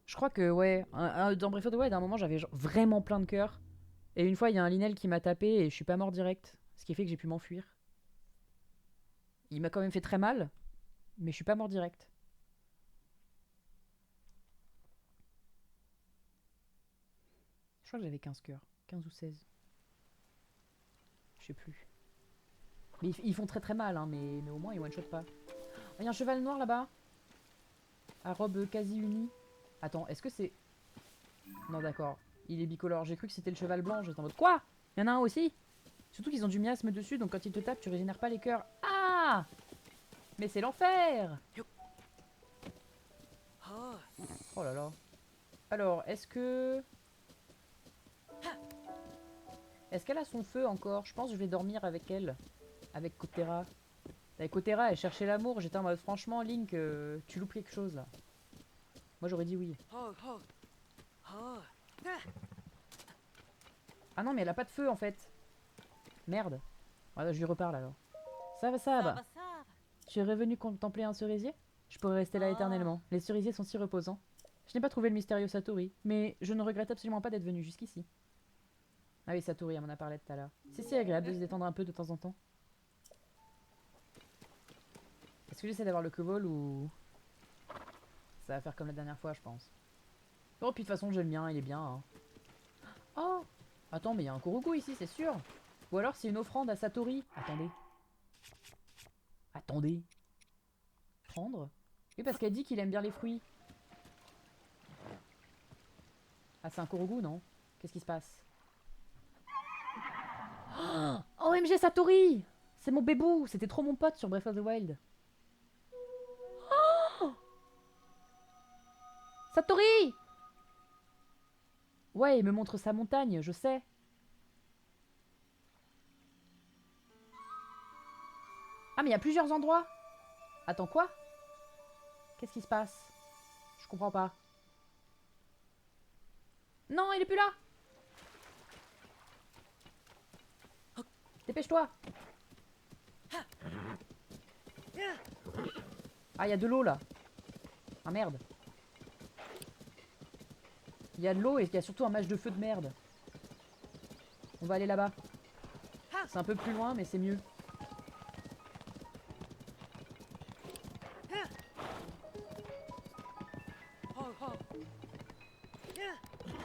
Je crois que, ouais, dans Breath of the Wild, à un moment, j'avais vraiment plein de cœurs. Et une fois, il y a un Linel qui m'a tapé et je suis pas mort direct. Ce qui fait que j'ai pu m'enfuir. Il m'a quand même fait très mal, mais je suis pas mort direct. Je crois que j'avais 15 cœurs. 15 ou 16. Je sais plus. Mais ils font très très mal, hein, mais au moins ils one-shot pas. Oh, il y a un cheval noir là-bas. À robe quasi unie. Attends, est-ce que c'est... Non, d'accord. Il est bicolore. J'ai cru que c'était le cheval blanc. J'étais en mode quoi? Il y en a un aussi? Surtout qu'ils ont du miasme dessus, donc quand ils te tapent, tu régénères pas les cœurs. Ah! Mais c'est l'enfer! Oh là là. Alors, est-ce que... Est-ce qu'elle a son feu encore? Je pense que je vais dormir avec elle. Avec Kotera. Avec Kotera, elle cherchait l'amour. J'étais en mode, franchement, Link, tu loupes quelque chose là. Moi j'aurais dit oui. Ah non, mais elle a pas de feu en fait. Merde. Voilà, je lui reparle alors. Ça va, ça va. Tu es revenu contempler un cerisier? Je pourrais rester là éternellement. Les cerisiers sont si reposants. Je n'ai pas trouvé le mystérieux Satori, mais je ne regrette absolument pas d'être venu jusqu'ici. Ah oui, Satori, elle m'en a parlé tout à l'heure. C'est si agréable de se détendre un peu de temps en temps. Est-ce que j'essaie d'avoir le Kevol ou... Ça va faire comme la dernière fois, je pense. Oh, puis de toute façon, j'ai le mien, il est bien. Hein. Oh! Attends, mais il y a un Kurugu ici, c'est sûr. Ou alors c'est une offrande à Satori. Attendez. Attendez. Prendre? Oui, parce qu'elle dit qu'il aime bien les fruits. Ah, c'est un Kurugu, non? Qu'est-ce qui se passe? Oh, OMG Satori! C'est mon bébou! C'était trop mon pote sur Breath of the Wild. Oh, Satori! Ouais, il me montre sa montagne, je sais. Ah, mais il y a plusieurs endroits. Attends, quoi? Qu'est-ce qui se passe? Je comprends pas. Non, il est plus là! Dépêche-toi! Ah, il y a de l'eau là. Ah merde. Il y a de l'eau et il y a surtout un match de feu de merde. On va aller là-bas. C'est un peu plus loin, mais c'est mieux.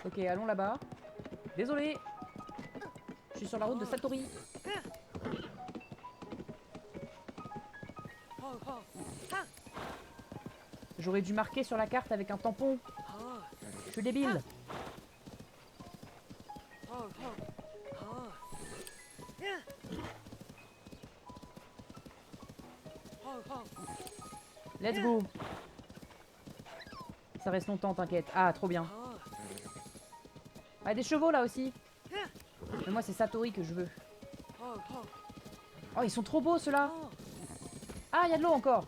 Ok, allons là-bas. Désolé. Je suis sur la route de Satori. J'aurais dû marquer sur la carte avec un tampon. Je suis débile. Let's go. Ça reste longtemps, t'inquiète. Ah, trop bien. Ah, des chevaux là aussi. Mais moi, c'est Satori que je veux. Oh, ils sont trop beaux ceux-là. Ah, il y a de l'eau encore.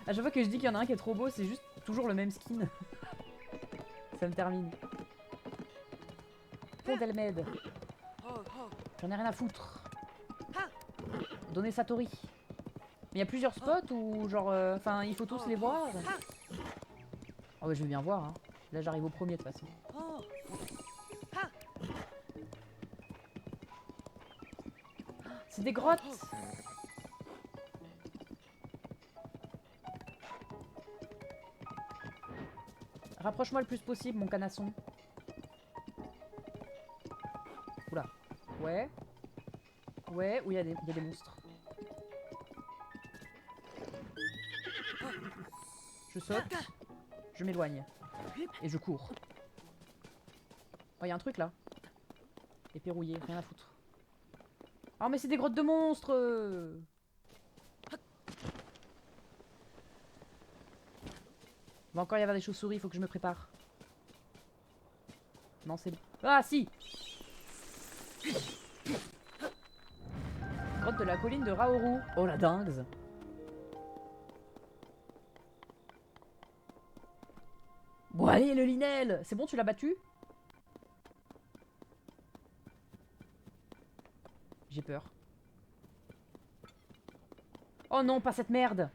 À chaque fois que je dis qu'il y en a un qui est trop beau, c'est juste toujours le même skin. Ça me termine. pont d'Elmed. J'en ai rien à foutre. Donnez Satori. Mais il y a plusieurs spots où genre... Enfin, il faut tous les voir. Oh ouais, je vais bien voir. Hein. Là, j'arrive au premier de toute façon. C'est des grottes. Rapproche-moi le plus possible, mon canasson. Oula. Ouais. Ouais, où il y a des monstres. Je saute. Je m'éloigne. Et je cours. Oh, il y a un truc là. Épée rien à foutre. Oh, mais c'est des grottes de monstres! Il va encore y avoir des chauves-souris, il faut que je me prépare. Non, c'est... Ah, si! Grotte de la colline de Raoru. Oh, la dingue! Bon, allez, le Linel! C'est bon, tu l'as battu? J'ai peur. Oh non, pas cette merde!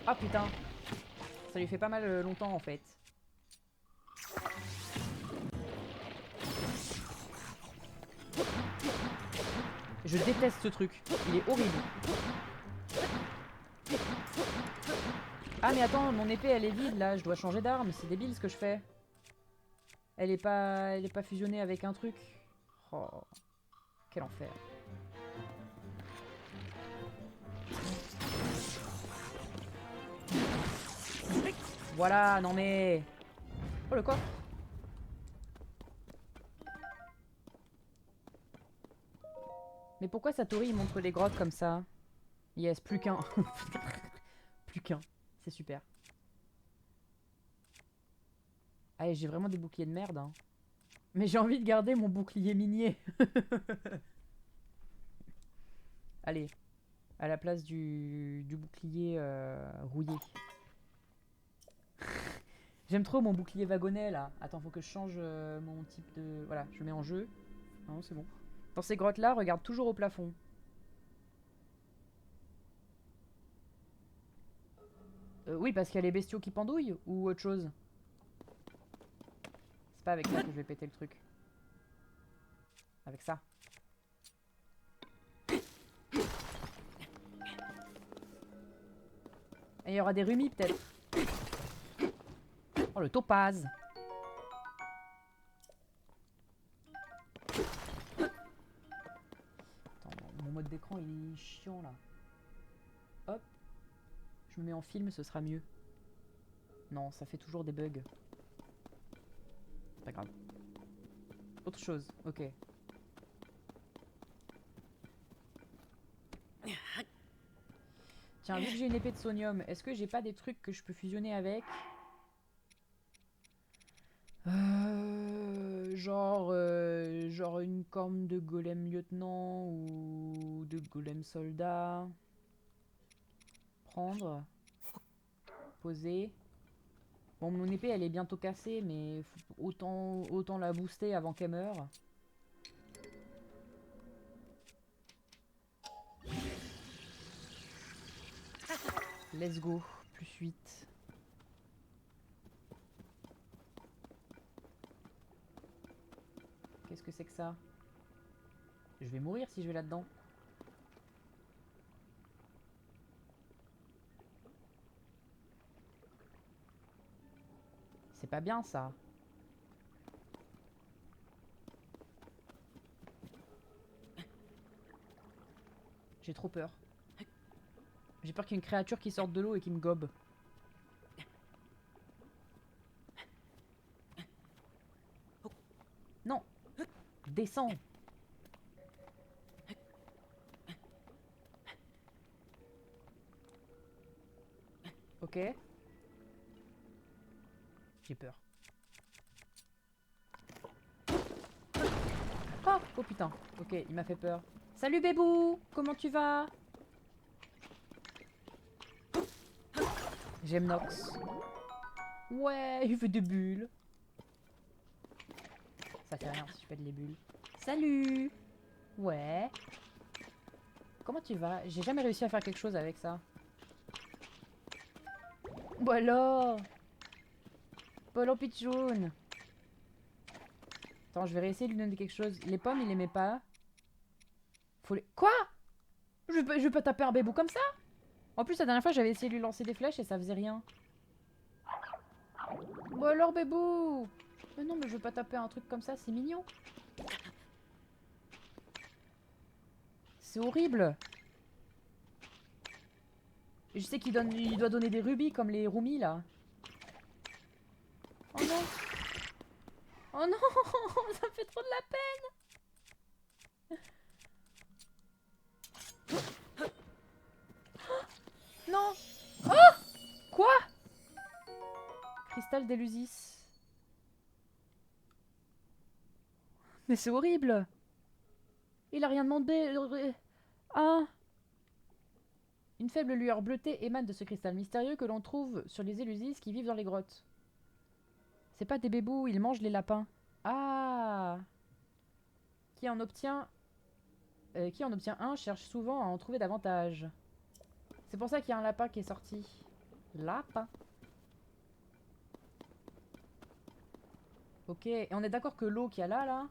Ah putain! Ça lui fait pas mal longtemps en fait. Je déteste ce truc. Il est horrible. Ah mais attends, mon épée elle est vide là. Je dois changer d'arme. C'est débile ce que je fais. Elle est pas fusionnée avec un truc. Oh. Quel enfer. Voilà, non mais... Oh le coffre. Mais pourquoi Satori il montre les grottes comme ça? Yes, plus qu'un. Plus qu'un. C'est super. Allez, j'ai vraiment des boucliers de merde. Hein. Mais j'ai envie de garder mon bouclier minier. Allez. À la place du bouclier rouillé. J'aime trop mon bouclier wagonnet là. Attends, faut que je change mon type de... Voilà, je le mets en jeu. Non, c'est bon. Dans ces grottes là, regarde toujours au plafond. Oui, parce qu'il y a les bestiaux qui pendouillent ou autre chose. C'est pas avec ça que je vais péter le truc. Avec ça. Et il y aura des rumis peut-être. Oh le topaz. Attends, mon mode d'écran il est chiant là. Hop. Je me mets en film, ce sera mieux. Non, ça fait toujours des bugs. Pas grave. Autre chose, ok. Tiens, vu que j'ai une épée de sonium, est-ce que j'ai pas des trucs que je peux fusionner avec? Genre une corne de golem lieutenant ou de golem soldat. Prendre. Poser. Bon, mon épée elle est bientôt cassée, mais autant la booster avant qu'elle meure. Let's go, plus 8. Qu'est-ce que c'est que ça? Je vais mourir si je vais là-dedans. C'est pas bien ça. J'ai trop peur. J'ai peur qu'il y ait une créature qui sorte de l'eau et qui me gobe. Non. Descends. Ok. J'ai peur. Oh, oh putain. Ok, il m'a fait peur. Salut Bébou. Comment tu vas? J'aime Nox. Ouais, il fait des bulles. Ça fait rien si je fais des bulles. Salut. Ouais. Comment tu vas? J'ai jamais réussi à faire quelque chose avec ça. Voilà. Polo Pichoun. Attends, je vais réessayer de lui donner quelque chose. Les pommes, il aimait pas. Faut les... Quoi? Je vais pas taper un bébou comme ça? En plus, la dernière fois, j'avais essayé de lui lancer des flèches et ça faisait rien. Bon alors, bébou. Mais non, mais je veux pas taper un truc comme ça, c'est mignon. C'est horrible. Et je sais il doit donner des rubis comme les roomies là. Oh non. Oh non, ça me fait trop de la peine. Non. Oh. Quoi? Cristal d'Elusis. Mais c'est horrible. Il a rien demandé. Ah. Une faible lueur bleutée émane de ce cristal mystérieux que l'on trouve sur les Élusis qui vivent dans les grottes. C'est pas des bébous, ils mangent les lapins. Ah. Qui en obtient un cherche souvent à en trouver davantage. C'est pour ça qu'il y a un lapin qui est sorti. Lapin. Ok, et on est d'accord que l'eau qu'il y a là,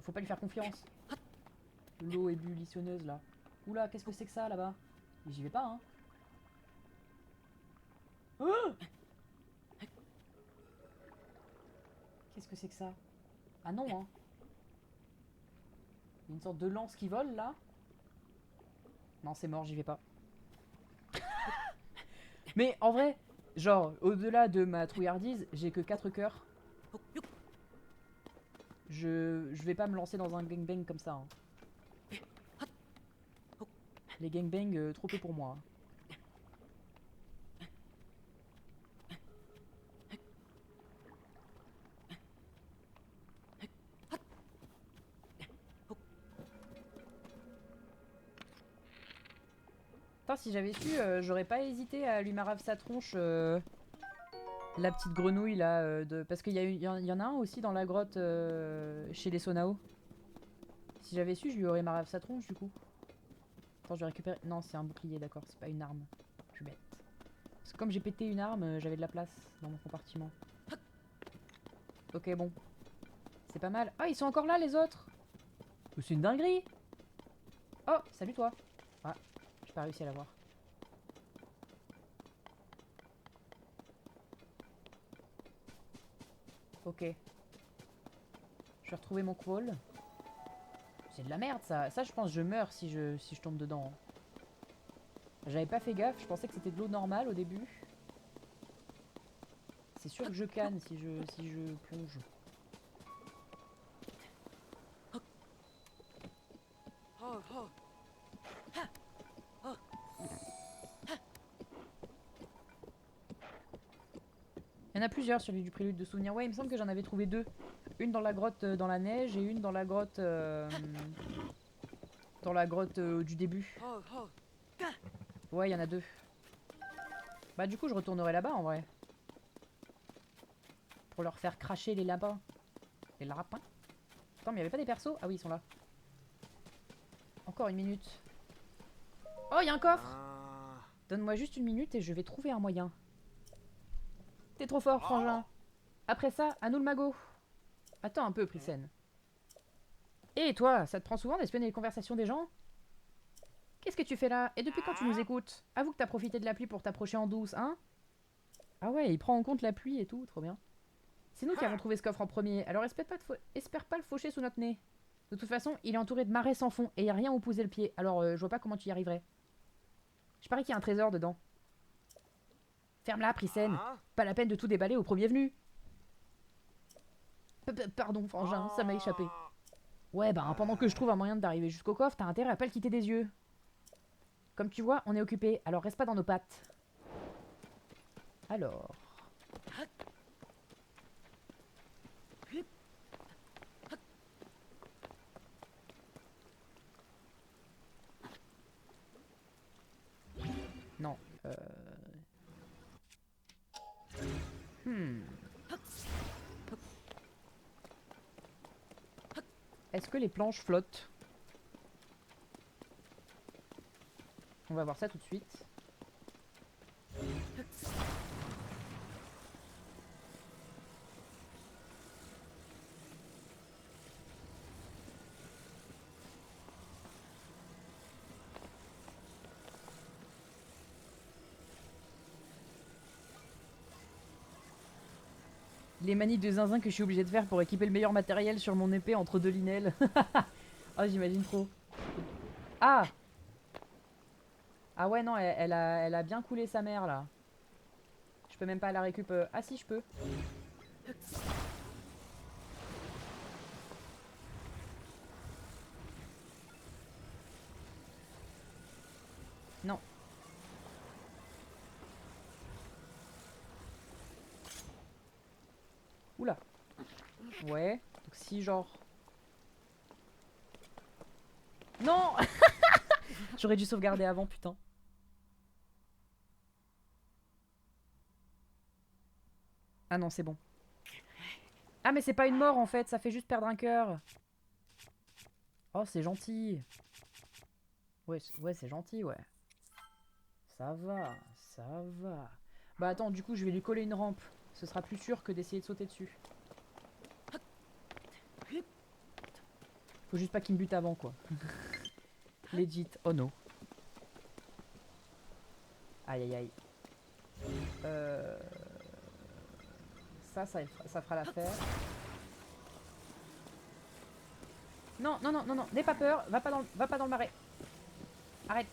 faut pas lui faire confiance. L'eau ébullitionneuse là. Oula, qu'est-ce que c'est que ça là-bas? J'y vais pas, hein. Oh, qu'est-ce que c'est que ça? Ah non, hein. Il y a une sorte de lance qui vole là. Non, c'est mort, j'y vais pas. Mais en vrai, genre, au-delà de ma trouillardise, j'ai que 4 cœurs. Je vais pas me lancer dans un gangbang comme ça. Hein. Les gangbangs, trop peu pour moi. Hein. Putain, si j'avais su, j'aurais pas hésité à lui marave sa tronche. La petite grenouille là. Parce qu'il y en a un aussi dans la grotte chez les Sonao. Si j'avais su, je lui aurais marave sa tronche du coup. Attends, je vais récupérer. Non, c'est un bouclier, d'accord, c'est pas une arme. Je suis bête. Parce que comme j'ai pété une arme, j'avais de la place dans mon compartiment. Ok, bon. C'est pas mal. Ah, ils sont encore là les autres. C'est une dinguerie. Oh, salut toi. Ah, j'ai pas réussi à l'avoir. Ok. Je vais retrouver mon crawl. C'est de la merde ça. Ça, je pense que je meurs si je tombe dedans. J'avais pas fait gaffe, je pensais que c'était de l'eau normale au début. C'est sûr que je canne si je plonge. Il y en a plusieurs sur l'île du prélude de souvenirs. Ouais, il me semble que j'en avais trouvé 2. Une dans la grotte dans la neige et une dans la grotte du début. Ouais, il y en a 2. Bah du coup, je retournerai là-bas en vrai. Pour leur faire cracher les lapins. Les lapins. Attends, mais il y avait pas des persos? Ah oui, ils sont là. Encore une minute. Oh, il y a un coffre! Donne-moi juste une minute et je vais trouver un moyen. T'es trop fort, frangin. Après ça, à nous le magot. Attends un peu, Pricène. Et toi, ça te prend souvent d'espionner les conversations des gens? Qu'est-ce que tu fais là? Et depuis quand tu nous écoutes? Avoue que t'as profité de la pluie pour t'approcher en douce, hein? Ah ouais, il prend en compte la pluie et tout, trop bien. C'est nous qui avons trouvé ce coffre en premier, alors espère pas le faucher sous notre nez. De toute façon, il est entouré de marais sans fond et y a rien où poser le pied, alors je vois pas comment tu y arriverais. Je parie qu'il y a un trésor dedans. Ferme-la, Pricène. Pas la peine de tout déballer au premier venu. Pardon, frangin, ça m'a échappé. Ouais, bah pendant que je trouve un moyen d'arriver jusqu'au coffre, t'as intérêt à pas le quitter des yeux. Comme tu vois, on est occupé, alors reste pas dans nos pattes. Alors... Non, Est-ce que les planches flottent? On va voir ça tout de suite. Les manips de zinzin que je suis obligé de faire pour équiper le meilleur matériel sur mon épée entre deux linelles. Oh, j'imagine trop. Ah! Ah ouais, non, elle a bien coulé sa mère, là. Je peux même pas la récup... Ah si, je peux. Non. Oula. Ouais. Donc si, genre... Non. J'aurais dû sauvegarder avant, putain. Ah non, c'est bon. Ah mais c'est pas une mort en fait, ça fait juste perdre un cœur. Oh, c'est gentil. Ouais, ouais, c'est gentil, ouais. Ça va, ça va. Bah attends, du coup, je vais lui coller une rampe. Ce sera plus sûr que d'essayer de sauter dessus. Faut juste pas qu'il me bute avant, quoi. Legit. Oh no. Aïe aïe aïe. Ça fera l'affaire. Non, non, non, non, non. N'aie pas peur. Va pas dans le marais. Arrête.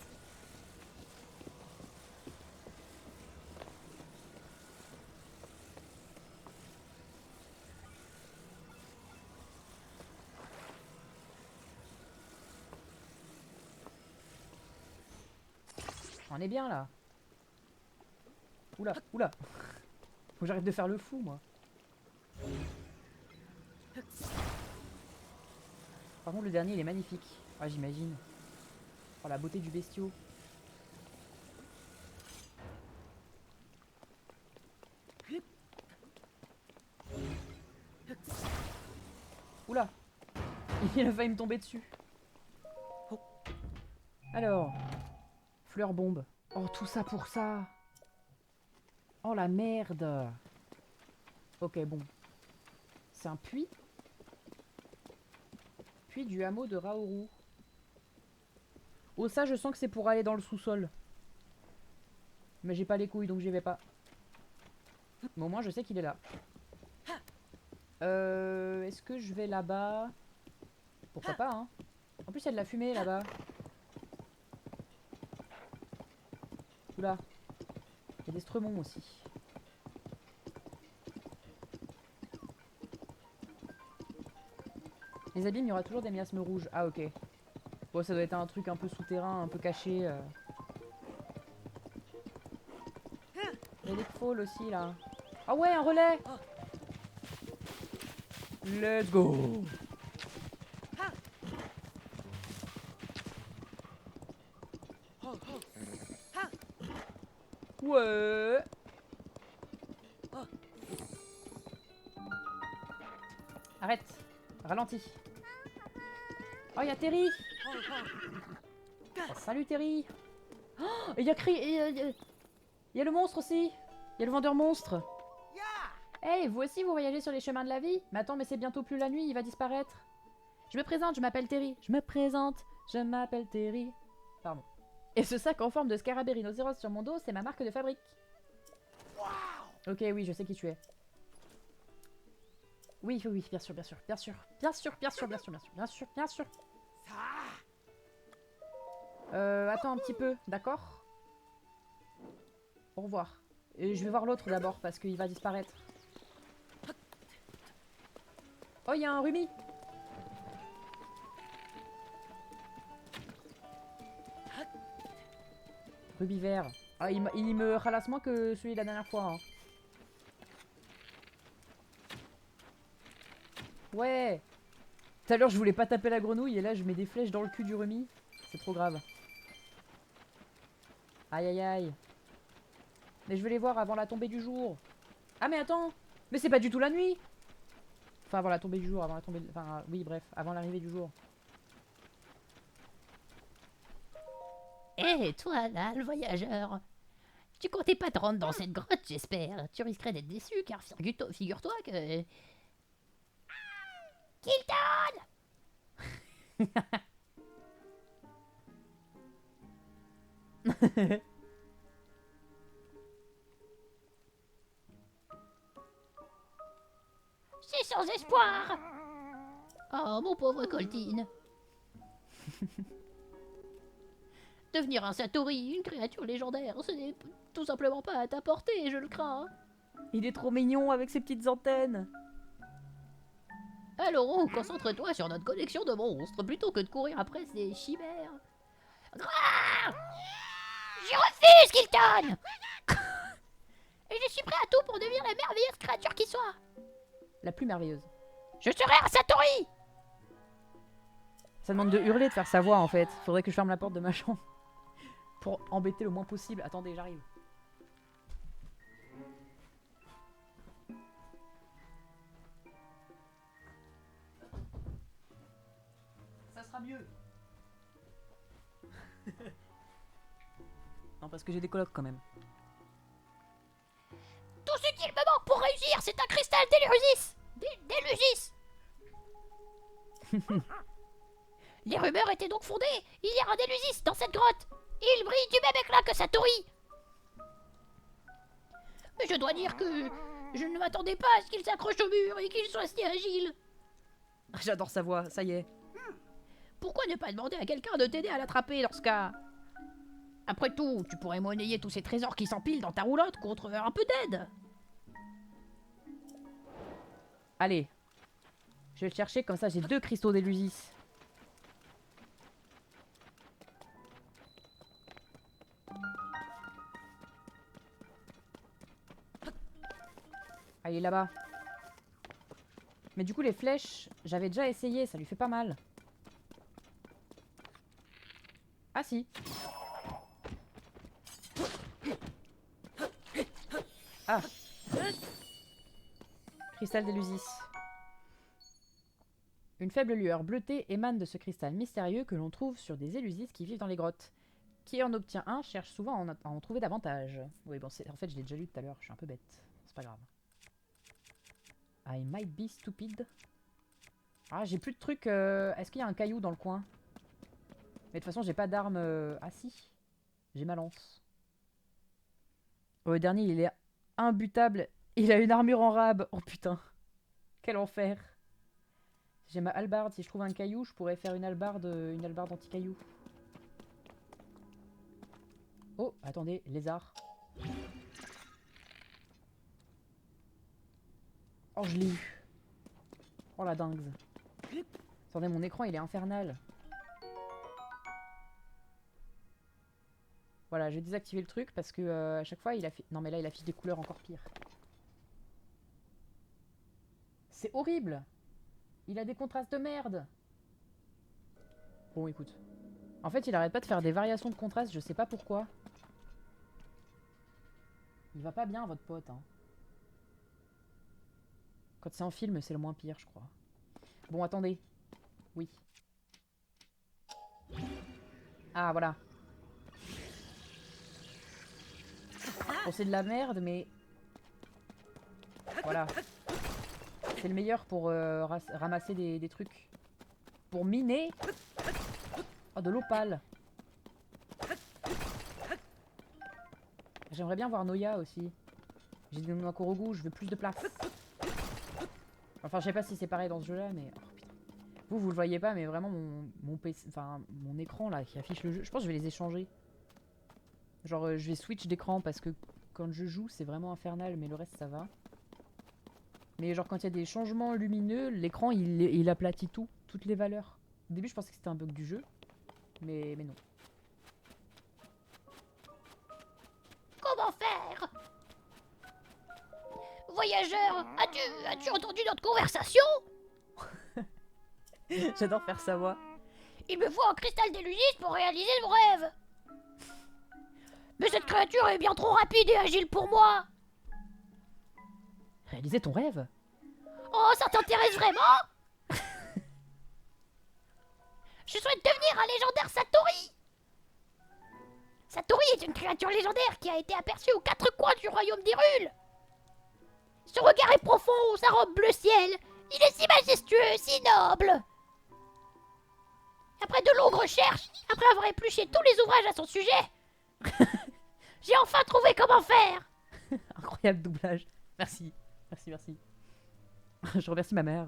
On est bien là. Oula, oula. Faut que j'arrête de faire le fou, moi. Par contre, le dernier, il est magnifique. Ah, j'imagine. Oh, la beauté du bestiau. Oula. Il a failli me tomber dessus. Alors. Fleur bombe. Oh, tout ça pour ça. Oh, la merde. Ok, bon. C'est un puits. Puits du hameau de Raoru. Oh, ça, je sens que c'est pour aller dans le sous-sol. Mais j'ai pas les couilles, donc j'y vais pas. Mais au moins, je sais qu'il est là. Est-ce que je vais là-bas? Pourquoi pas, hein? En plus, il y a de la fumée là-bas. Oula. Il y a des stremons aussi. Les abîmes, il y aura toujours des miasmes rouges. Ah, ok. Bon, ça doit être un truc un peu souterrain, un peu caché. Il y a des falls aussi, là. Ah ouais, un relais! Let's go! Ouais! Arrête! Ralentis! Oh, il y a Terry! Oh, salut Terry! Oh, il y a il y a le monstre aussi! Il y a le vendeur monstre! Hey, vous aussi vous voyagez sur les chemins de la vie? Mais attends, mais c'est bientôt plus la nuit, il va disparaître! Je me présente, je m'appelle Terry! Je me présente, je m'appelle Terry! Pardon. Et ce sac en forme de scarabée rhinocéros sur mon dos, c'est ma marque de fabrique. Ok, oui, je sais qui tu es. Oui, oui, bien sûr, bien sûr, bien sûr, bien sûr, bien sûr, bien sûr, bien sûr, bien sûr, bien sûr. Attends un petit peu, d'accord? Au revoir. Et je vais voir l'autre d'abord parce qu'il va disparaître. Oh, il y a un rumi. Rubis vert. Ah, il me ralasse moins que celui de la dernière fois. Hein. Ouais. Tout à l'heure, je voulais pas taper la grenouille et là, je mets des flèches dans le cul du rumi. C'est trop grave. Aïe, aïe, aïe. Mais je veux les voir avant la tombée du jour. Ah, mais attends. Mais c'est pas du tout la nuit. Enfin, avant la tombée du jour, avant la tombée... Enfin, oui, bref, avant l'arrivée du jour. Hé, toi, là, le voyageur. Tu comptais pas te rendre dans cette grotte, j'espère. Tu risquerais d'être déçu, car figure-toi que... Kilton! C'est sans espoir! Oh, mon pauvre Coltine. Devenir un Satori, une créature légendaire, ce n'est tout simplement pas à ta portée, je le crains. Il est trop mignon avec ses petites antennes. Alors, concentre-toi sur notre collection de monstres plutôt que de courir après ces chimères. Grrrr! Je refuse, Kilton! Et je suis prêt à tout pour devenir la merveilleuse créature qui soit. La plus merveilleuse. Je serai un Satori! Ça demande de hurler, de faire sa voix en fait. Faudrait que je ferme la porte de ma chambre. Pour embêter le moins possible. Attendez, j'arrive. Ça sera mieux. Non, parce que j'ai des colocs quand même. Tout ce qu'il me manque pour réussir, c'est un cristal d'Elusis! D'Elusis! Les rumeurs étaient donc fondées. Il y a un Elusis dans cette grotte. Il brille du même éclat que Satori. Mais je dois dire que je ne m'attendais pas à ce qu'il s'accroche au mur et qu'il soit si agile. J'adore sa voix, ça y est. Pourquoi ne pas demander à quelqu'un de t'aider à l'attraper dans ce cas? Après tout, tu pourrais monnayer tous ces trésors qui s'empilent dans ta roulotte contre un peu d'aide. Allez. Je vais le chercher, comme ça j'ai 2 cristaux d'Elusis. Ah, il est là-bas. Mais du coup, les flèches, j'avais déjà essayé, ça lui fait pas mal. Ah si. Ah. Cristal d'Elusis. Une faible lueur bleutée émane de ce cristal mystérieux que l'on trouve sur des Elusis qui vivent dans les grottes. Qui en obtient un cherche souvent à en trouver davantage. Oui, bon, en fait, je l'ai déjà lu tout à l'heure, je suis un peu bête. C'est pas grave. I might be stupid. Ah, j'ai plus de trucs. Est-ce qu'il y a un caillou dans le coin? Mais de toute façon, j'ai pas d'arme. Ah si. J'ai ma lance. Oh, le dernier, il est imbutable. Il a une armure en rab. Oh putain. Quel enfer. J'ai ma hallebarde. Si je trouve un caillou, je pourrais faire une hallebarde anti-caillou. Oh, attendez, lézard. Oh, je l'ai eu. Oh la dingue. Attendez, mon écran, il est infernal. Voilà, je vais désactiver le truc parce que à chaque fois, il affiche... Non, mais là, il affiche des couleurs encore pires. C'est horrible. Il a des contrastes de merde. Bon, écoute. En fait, il arrête pas de faire des variations de contraste, je sais pas pourquoi. Il va pas bien, votre pote, hein. Quand c'est en film, c'est le moins pire, je crois. Bon, attendez. Oui. Ah, voilà. Bon, c'est de la merde, mais... Voilà. C'est le meilleur pour ramasser des trucs. Pour miner. Oh, de l'opale. J'aimerais bien voir Noya aussi. J'ai des Makorogu, je veux plus de place. Enfin, je sais pas si c'est pareil dans ce jeu-là, mais... Oh, putain. Vous le voyez pas, mais vraiment, mon PC... Enfin, mon écran, là, qui affiche le jeu... Je pense que je vais les échanger. Genre, je vais switch d'écran, parce que quand je joue, c'est vraiment infernal, mais le reste, ça va. Mais genre, quand il y a des changements lumineux, l'écran, il aplatit tout. Toutes les valeurs. Au début, je pensais que c'était un bug du jeu. Mais non. Comment faire? Voyageur, as-tu entendu notre conversation? J'adore faire sa voix. Il me faut un cristal d'Elusis pour réaliser mon rêve. Mais cette créature est bien trop rapide et agile pour moi. Réaliser ton rêve? Oh, certainement t'intéresse vraiment? Je souhaite devenir un légendaire Satori. Satori est une créature légendaire qui a été aperçue aux 4 coins du royaume d'Hyrule. Son regard est profond, sa robe bleu ciel. Il est si majestueux, si noble. Après de longues recherches, après avoir épluché tous les ouvrages à son sujet, j'ai enfin trouvé comment faire. Incroyable doublage. Merci. Merci, merci. Je remercie ma mère.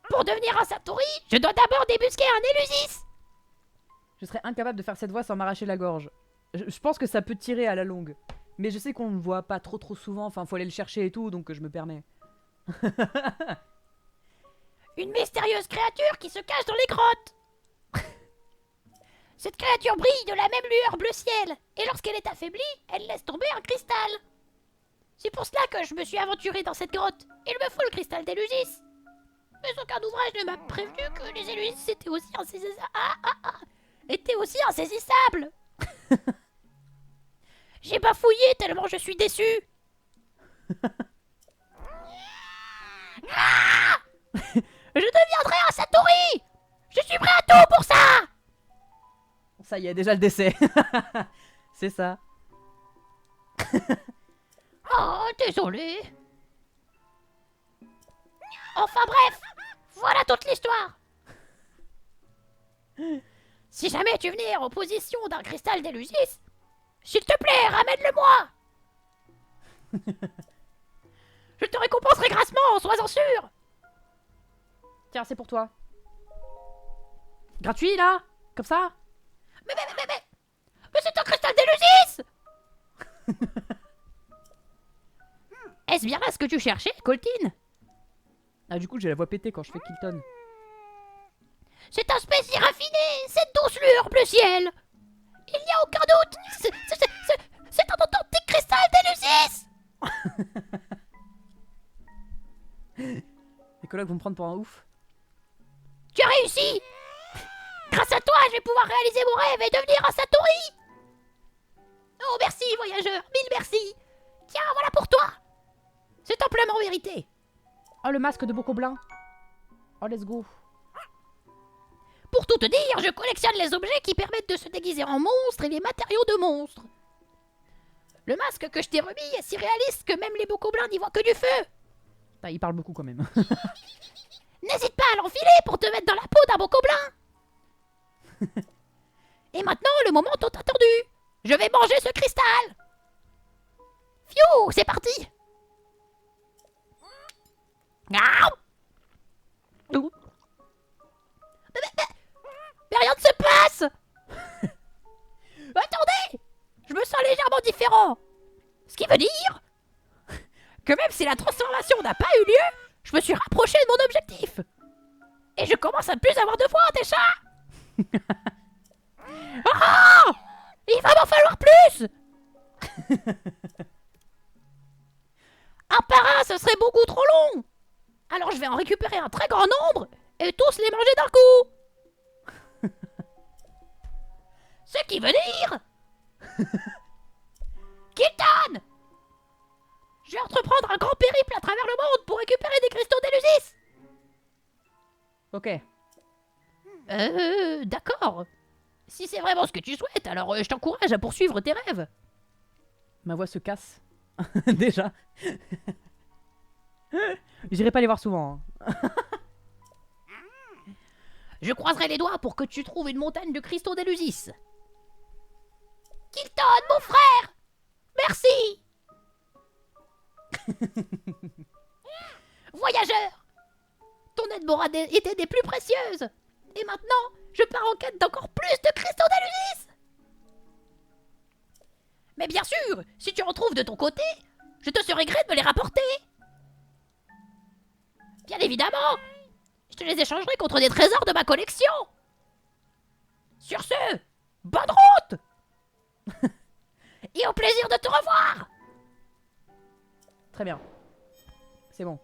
Pour devenir un Satori, je dois d'abord débusquer un Élusis. Je serais incapable de faire cette voix sans m'arracher la gorge. Je pense que ça peut tirer à la longue. Mais je sais qu'on ne le voit pas trop souvent. Enfin, faut aller le chercher et tout, donc je me permets. Une mystérieuse créature qui se cache dans les grottes. Cette créature brille de la même lueur bleu ciel, et lorsqu'elle est affaiblie, elle laisse tomber un cristal. C'est pour cela que je me suis aventuré dans cette grotte. Il me faut le cristal d'Élusis. Mais aucun ouvrage ne m'a prévenu que les Élusis étaient aussi insaisissables. J'ai bafouillé tellement je suis déçu. Je deviendrai un Satori. Je suis prêt à tout pour ça. Ça y est, déjà le décès. C'est ça. Oh, désolé. Enfin bref, voilà toute l'histoire. Si jamais tu venais en possession d'un cristal d'Élusis, s'il te plaît, ramène-le-moi. Je te récompenserai grassement, sois-en sûr. Tiens, c'est pour toi. Gratuit, là? Comme ça? Mais c'est un cristal d'Élusis. Est-ce bien là ce que tu cherchais, Coltine? Ah, du coup, j'ai la voix pétée quand je fais Kilton. C'est un spécie raffiné, cette douce lueur bleu ciel. Il n'y a aucun doute, c'est un authentique cristal d'Élusis. Les collègues vont me prendre pour un ouf. Tu as réussi. Grâce à toi, je vais pouvoir réaliser mon rêve et devenir un Satori. Oh, merci, voyageur, mille merci. Tiens, voilà pour toi. C'est amplement mérité. Oh, le masque de Bokoblin. Oh, let's go. Pour tout te dire, je collectionne les objets qui permettent de se déguiser en monstre et les matériaux de monstres. Le masque que je t'ai remis est si réaliste que même les Bokoblins n'y voient que du feu. Ah, il parle beaucoup quand même. N'hésite pas à l'enfiler pour te mettre dans la peau d'un Bokoblin. Et maintenant, le moment tant attendu. Je vais manger ce cristal. Fiou, c'est parti. Ah. Mais rien ne se passe. Attendez, je me sens légèrement différent. Ce qui veut dire que même si la transformation n'a pas eu lieu, je me suis rapproché de mon objectif. Et je commence à ne plus avoir de voix, des chats. Ah, il va m'en falloir plus. Un par un, ce serait beaucoup trop long. Alors je vais en récupérer un très grand nombre et tous les manger d'un coup. Ce qui veut dire... Kilton, je vais entreprendre un grand périple à travers le monde pour récupérer des cristaux d'Élusis. Ok. D'accord. Si c'est vraiment ce que tu souhaites, alors je t'encourage à poursuivre tes rêves. Ma voix se casse. Déjà. J'irai pas les voir souvent. Hein. Je croiserai les doigts pour que tu trouves une montagne de cristaux d'Élusis. Kilton, mon frère, merci. Voyageur, ton aide m'aura été des plus précieuses. Et maintenant, je pars en quête d'encore plus de cristaux d'Élusis. Mais bien sûr, si tu en trouves de ton côté, je te serai gré de me les rapporter. Bien évidemment, je te les échangerai contre des trésors de ma collection. Sur ce, bonne route. Et au plaisir de te revoir. Très bien. C'est bon.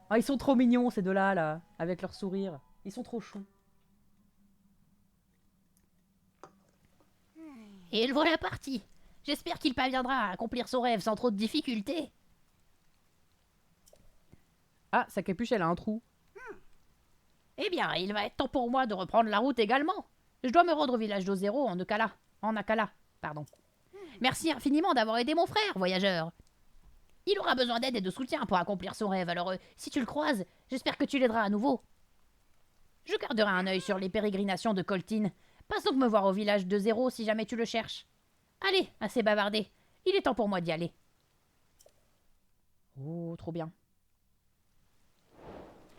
Ah, ils sont trop mignons ces deux-là, là, avec leur sourire. Ils sont trop choux. Et le voilà parti. J'espère qu'il parviendra à accomplir son rêve sans trop de difficultés. Ah, sa capuche, elle a un trou. Eh bien, il va être temps pour moi de reprendre la route également. Je dois me rendre au village d'Ozero en Akala. En Akala, pardon. Merci infiniment d'avoir aidé mon frère, voyageur. Il aura besoin d'aide et de soutien pour accomplir son rêve, alors si tu le croises, j'espère que tu l'aideras à nouveau. Je garderai un œil sur les pérégrinations de Coltine. Passe donc me voir au village de Zéro si jamais tu le cherches. Allez, assez bavardé. Il est temps pour moi d'y aller. Oh, trop bien.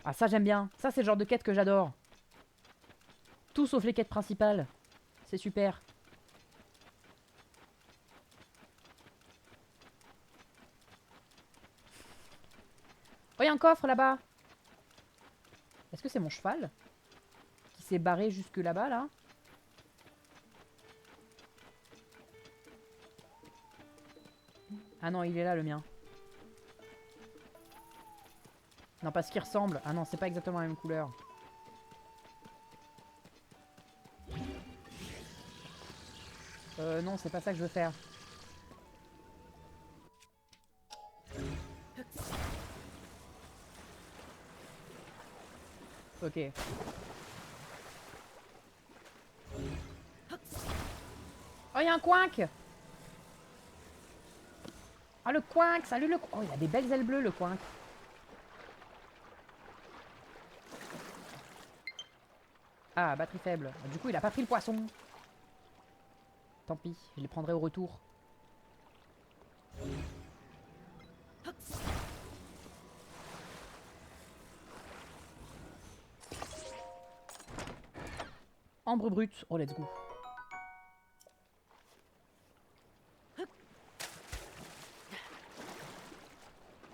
Ah, ça, j'aime bien. Ça, c'est le genre de quête que j'adore. Tout sauf les quêtes principales. C'est super. Oh, il y a un coffre là-bas. Est-ce que c'est mon cheval qui s'est barré jusque là-bas, là? Ah non, il est là, le mien. Non, parce qu'il ressemble. Ah non, c'est pas exactement la même couleur. Non, c'est pas ça que je veux faire. Ok. Oh, il y a un coinque! Ah, le coinque! Salut le... Oh, il a des belles ailes bleues, le coinque. Ah, batterie faible. Du coup, il a pas pris le poisson. Tant pis, je les prendrai au retour. Ambre brute. Oh, let's go.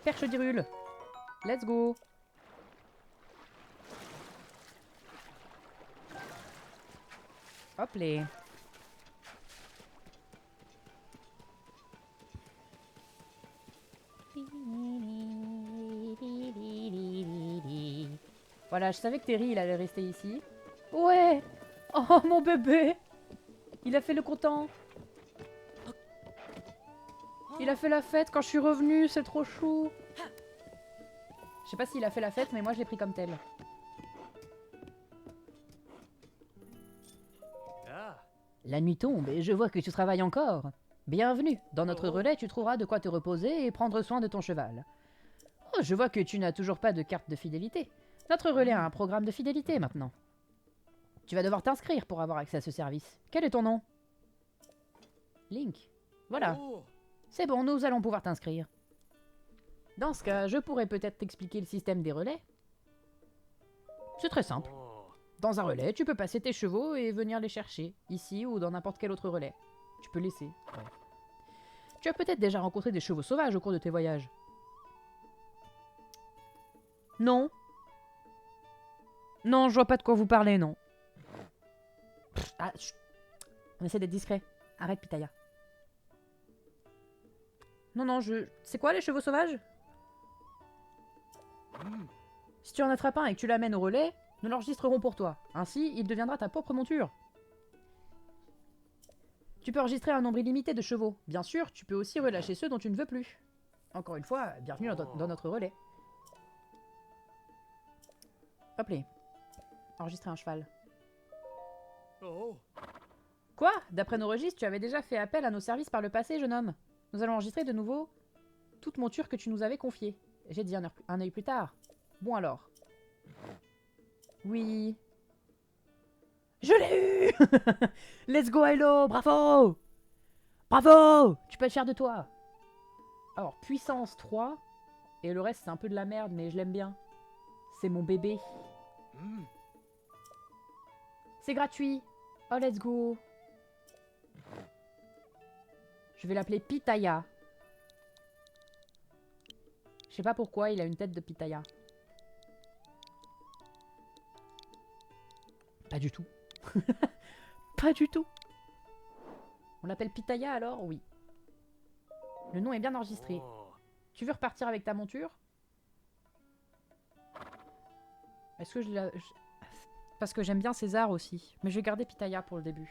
Perche d'Irule. Let's go. Hop les. Voilà, je savais que Terry, il allait rester ici. Ouais. Oh, mon bébé. Il a fait le content. Il a fait la fête quand je suis revenue, c'est trop chou. Je sais pas s'il a fait la fête, mais moi je l'ai pris comme tel. La nuit tombe et je vois que tu travailles encore. Bienvenue. Dans notre relais, tu trouveras de quoi te reposer et prendre soin de ton cheval. Oh, je vois que tu n'as toujours pas de carte de fidélité. Notre relais a un programme de fidélité maintenant. Tu vas devoir t'inscrire pour avoir accès à ce service. Quel est ton nom? Link. Voilà. C'est bon, nous allons pouvoir t'inscrire. Dans ce cas, je pourrais peut-être t'expliquer le système des relais. C'est très simple. Dans un relais, tu peux passer tes chevaux et venir les chercher, ici ou dans n'importe quel autre relais. Tu peux laisser. Ouais. Tu as peut-être déjà rencontré des chevaux sauvages au cours de tes voyages. Non. Non, je vois pas de quoi vous parlez, non. Ah, chut. On essaie d'être discret. Arrête, Pitaya. Non, non, je... C'est quoi les chevaux sauvages? Si tu en attrapes un et que tu l'amènes au relais, nous l'enregistrerons pour toi. Ainsi, il deviendra ta propre monture. Tu peux enregistrer un nombre illimité de chevaux. Bien sûr, tu peux aussi relâcher ceux dont tu ne veux plus. Encore une fois, bienvenue dans notre relais. Hop les. Enregistrer un cheval. Quoi? D'après nos registres, tu avais déjà fait appel à nos services par le passé, jeune homme. Nous allons enregistrer de nouveau toute monture que tu nous avais confiée. J'ai dit un œil plus tard. Bon alors. Oui. Je l'ai eu. Let's go, hello. Bravo. Bravo. Tu peux être fier de toi. Alors, puissance 3. Et le reste, c'est un peu de la merde, mais je l'aime bien. C'est mon bébé. C'est gratuit. Oh, let's go. Je vais l'appeler Pitaya. Je sais pas pourquoi, il a une tête de Pitaya. Pas du tout. Pas du tout. On l'appelle Pitaya alors? Oui. Le nom est bien enregistré. Tu veux repartir avec ta monture? Est-ce que je la... Parce que j'aime bien César aussi. Mais je vais garder Pitaya pour le début.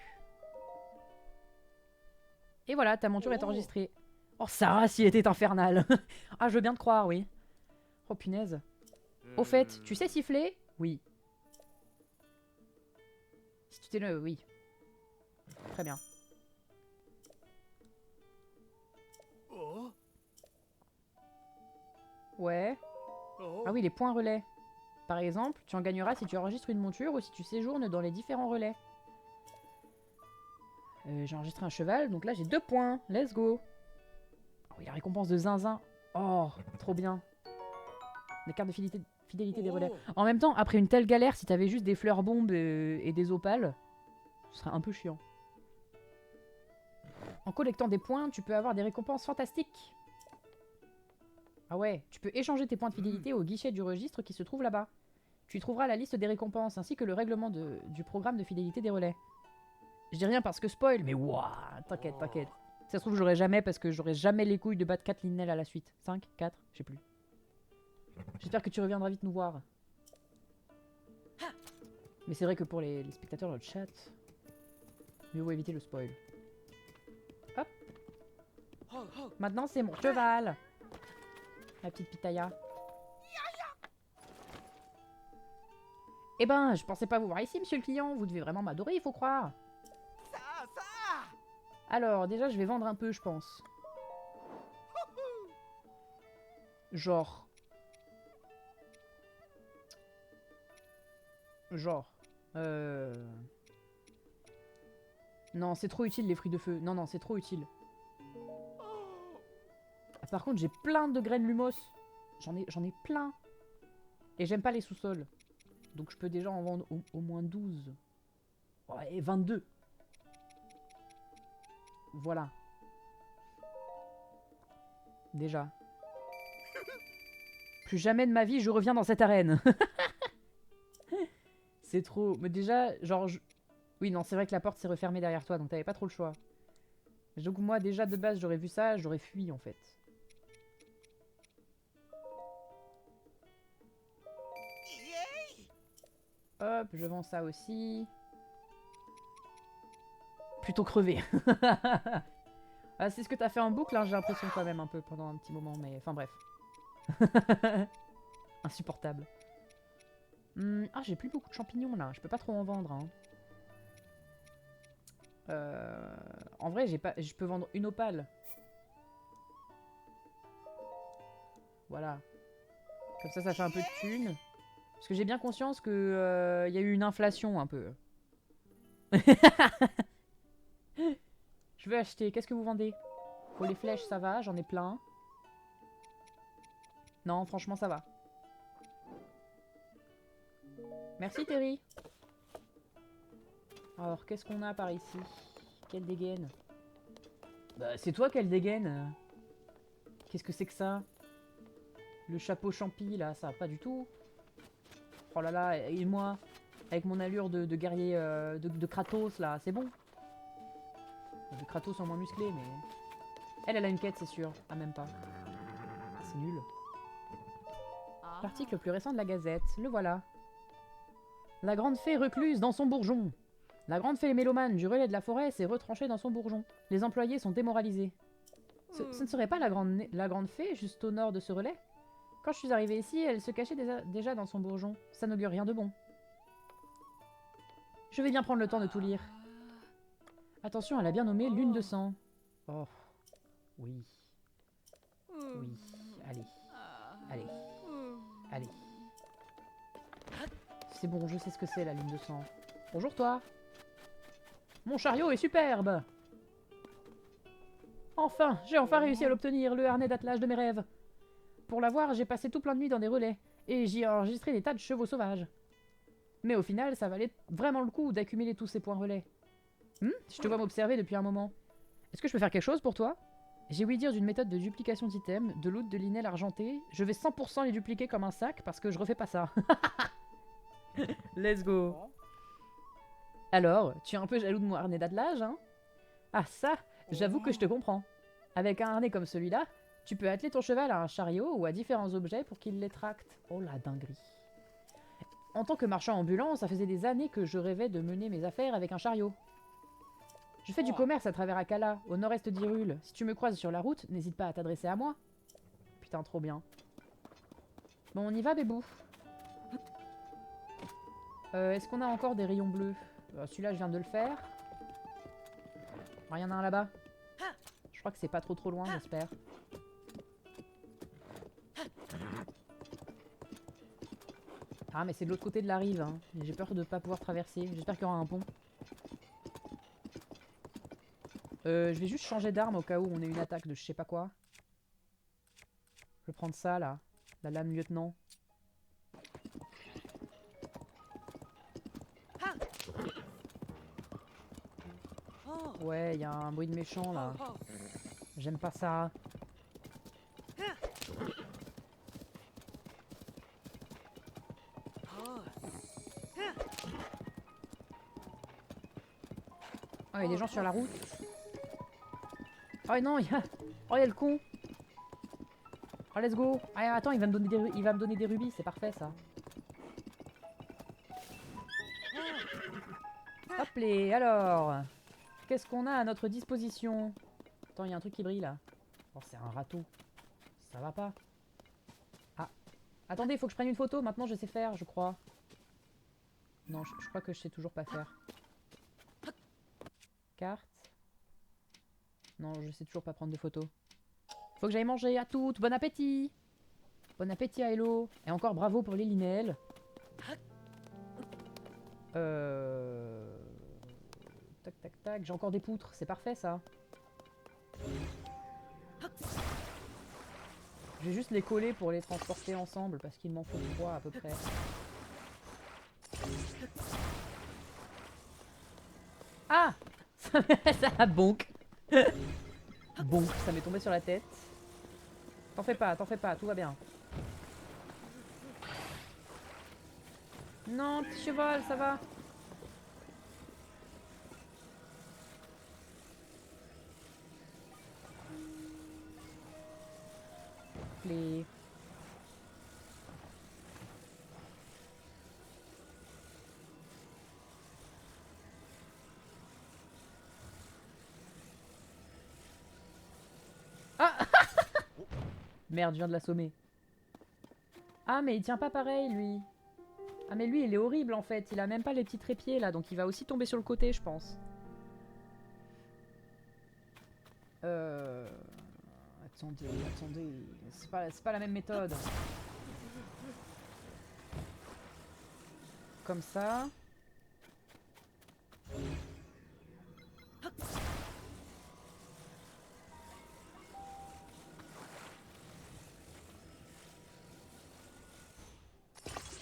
Et voilà, ta monture est enregistrée. Oh, Sarah, si elle était infernale. Ah, je veux bien te croire, oui. Oh, punaise. Au fait, tu sais siffler? Oui. Si tu t'es le... Oui. Très bien. Ouais. Ah oui, les points relais. Par exemple, tu en gagneras si tu enregistres une monture ou si tu séjournes dans les différents relais. J'ai enregistré un cheval, donc là j'ai 2 points. Let's go. Oh oui, la récompense de zinzin. Oh, trop bien. Des cartes de fidélité des relais. En même temps, après une telle galère, si t'avais juste des fleurs bombes et des opales, ce serait un peu chiant. En collectant des points, tu peux avoir des récompenses fantastiques. Ah ouais, tu peux échanger tes points de fidélité au guichet du registre qui se trouve là-bas. Tu y trouveras la liste des récompenses ainsi que le règlement du programme de fidélité des relais. Je dis rien parce que spoil, mais waouh, t'inquiète, t'inquiète. Ça se trouve, j'aurais jamais parce que j'aurais jamais les couilles de battre 4 Linnell à la suite. 5, 4, je sais plus. J'espère que tu reviendras vite nous voir. Mais c'est vrai que pour les spectateurs dans le chat, mieux vaut éviter le spoil. Hop. Maintenant, c'est mon cheval. La petite pitaya. Eh ben, je pensais pas vous voir ici, monsieur le client. Vous devez vraiment m'adorer, il faut croire. Alors, déjà, je vais vendre un peu, je pense. Genre. Non, c'est trop utile, les fruits de feu. Non, non, c'est trop utile. Ah, par contre, j'ai plein de graines lumos. J'en ai plein. Et j'aime pas les sous-sols. Donc je peux déjà en vendre au moins 12. Ouais, et 22. Voilà. Déjà. Plus jamais de ma vie, je reviens dans cette arène. C'est trop... Mais déjà, genre... Oui, non, c'est vrai que la porte s'est refermée derrière toi, donc t'avais pas trop le choix. Donc moi, déjà, de base, j'aurais vu ça, j'aurais fui, en fait. Hop, je vends ça aussi. Plutôt crevé. Ah, c'est ce que t'as fait en boucle, hein, j'ai l'impression quand même un peu pendant un petit moment, mais... Enfin bref. Insupportable. Ah, j'ai plus beaucoup de champignons, là. Je peux pas trop en vendre, hein. En vrai, je peux vendre une opale. Voilà. Comme ça fait un peu de thunes. Parce que j'ai bien conscience que y a eu une inflation un peu. Je veux acheter. Qu'est-ce que vous vendez? Pour les flèches, ça va. J'en ai plein. Non, franchement, ça va. Merci, Terry. Alors, qu'est-ce qu'on a par ici? Quelle dégaine? Bah, c'est toi quelle dégaine. Qu'est-ce que c'est que ça? Le chapeau champi, là, ça va pas du tout. Oh là là, et moi, avec mon allure de guerrier de Kratos, là, c'est bon. De Kratos en moins musclé, mais... Elle a une quête, c'est sûr. Ah, même pas. C'est nul. L'article le plus récent de la Gazette, le voilà. La grande fée recluse dans son bourgeon. La grande fée mélomane du relais de la forêt s'est retranchée dans son bourgeon. Les employés sont démoralisés. Ce ne serait pas la grande fée juste au nord de ce relais? Quand je suis arrivée ici, elle se cachait déjà dans son bourgeon. Ça n'augure rien de bon. Je vais bien prendre le temps de tout lire. Attention, elle a bien nommé Lune de sang. Oh, oui. Oui, allez. Allez. Allez. C'est bon, je sais ce que c'est la Lune de sang. Bonjour toi. Mon chariot est superbe. Enfin, j'ai enfin réussi à l'obtenir, le harnais d'attelage de mes rêves. Pour l'avoir, j'ai passé tout plein de nuits dans des relais, et j'y ai enregistré des tas de chevaux sauvages. Mais au final, ça valait vraiment le coup d'accumuler tous ces points relais. Je te vois m'observer depuis un moment. Est-ce que je peux faire quelque chose pour toi? J'ai ouï dire d'une méthode de duplication d'items, de loot de Linnell argenté. Je vais 100% les dupliquer comme un sac parce que je refais pas ça. Let's go. Alors, tu es un peu jaloux de mon harnais d'attelage, hein? Ah ça, j'avoue que je te comprends. Avec un harnais comme celui-là, tu peux atteler ton cheval à un chariot ou à différents objets pour qu'il les tracte. Oh la dinguerie. En tant que marchand ambulant, ça faisait des années que je rêvais de mener mes affaires avec un chariot. Je fais du commerce à travers Akala, au nord-est d'Hyrule. Si tu me croises sur la route, n'hésite pas à t'adresser à moi. Putain, trop bien. Bon, on y va, bébou. Est-ce qu'on a encore des rayons bleus? Celui-là, je viens de le faire. Ah, il y en a un là-bas. Je crois que c'est pas trop loin, j'espère. Ah, mais c'est de l'autre côté de la rive. Hein. J'ai peur de pas pouvoir traverser. J'espère qu'il y aura un pont. Je vais juste changer d'arme au cas où on ait une attaque de je sais pas quoi. Je vais prendre ça là. La lame lieutenant. Ouais, il y a un bruit de méchant là. J'aime pas ça. Oh, il y a des gens sur la route. Oh non, il y a... Oh, il y a le con. Oh, let's go. Ah, attends, il va me donner des rubis, c'est parfait ça. Hop les, alors. Qu'est-ce qu'on a à notre disposition? Attends, il y a un truc qui brille là. Oh, c'est un râteau. Ça va pas. Ah. Attendez, il faut que je prenne une photo. Maintenant, je sais faire, je crois. Non, je crois que je sais toujours pas faire. Carte. Non, je sais toujours pas prendre de photos. Faut que j'aille manger à toutes. Bon appétit. Bon appétit à Hello. Et encore bravo pour les linéels. Tac, tac, tac. J'ai encore des poutres. C'est parfait, ça. Je vais juste les coller pour les transporter ensemble parce qu'il m'en faut 3 à peu près. Ah! Ça a bonk. Bonk, ça m'est tombé sur la tête. T'en fais pas, tout va bien. Non, petit cheval, ça va. Les... Ah! Merde, je viens de l'assommer. Ah, mais il tient pas pareil, lui. Ah, mais lui, il est horrible, en fait. Il a même pas les petits trépieds, là. Donc il va aussi tomber sur le côté, je pense. Attendez, attendez. C'est pas la même méthode. Comme ça.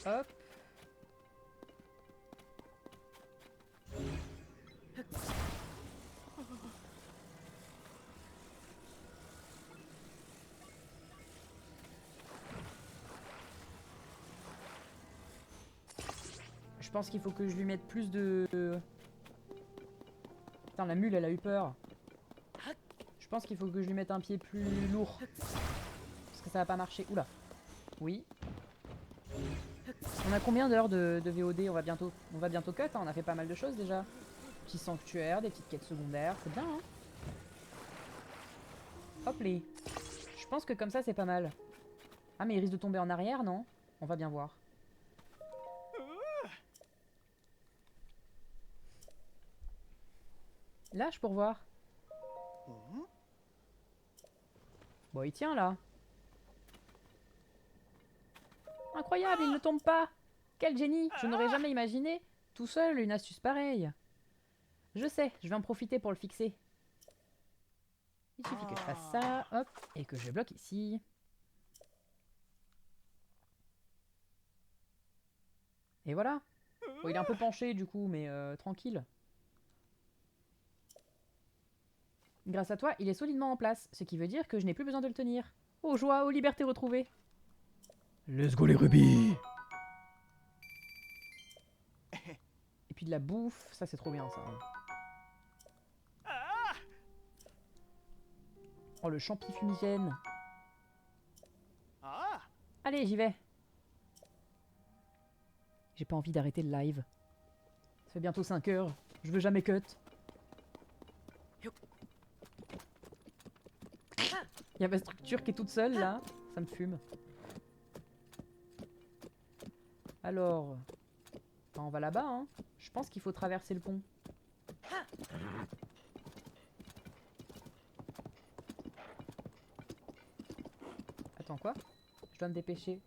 Hop. Je pense qu'il faut que je lui mette plus de... Putain, la mule, elle a eu peur. Je pense qu'il faut que je lui mette un pied plus lourd. Parce que ça va pas marcher. Oula. Oui. On a combien d'heures de VOD? On va bientôt cut, hein. On a fait pas mal de choses déjà. Petit sanctuaire, des petites quêtes secondaires, c'est bien, hein. Hop les. Je pense que comme ça c'est pas mal. Ah mais il risque de tomber en arrière, non? On va bien voir. Lâche pour voir. Bon, il tient là. Incroyable, il ne tombe pas. Quel génie. Je n'aurais jamais imaginé tout seul une astuce pareille. Je sais, je vais en profiter pour le fixer. Il suffit que je fasse ça, hop, et que je bloque ici. Et voilà. Bon, il est un peu penché du coup, mais tranquille. Grâce à toi, il est solidement en place, ce qui veut dire que je n'ai plus besoin de le tenir. Aux joie, aux libertés retrouvées. Let's go les rubis. Et puis de la bouffe, ça c'est trop bien ça. Oh le champi fumigène. Allez, j'y vais. J'ai pas envie d'arrêter le live. Ça fait bientôt 5 heures. Je veux jamais cut. Il y a ma structure qui est toute seule là. Ça me fume. Alors. Enfin, on va là-bas, hein. Je pense qu'il faut traverser le pont. Attends, quoi? Je dois me dépêcher.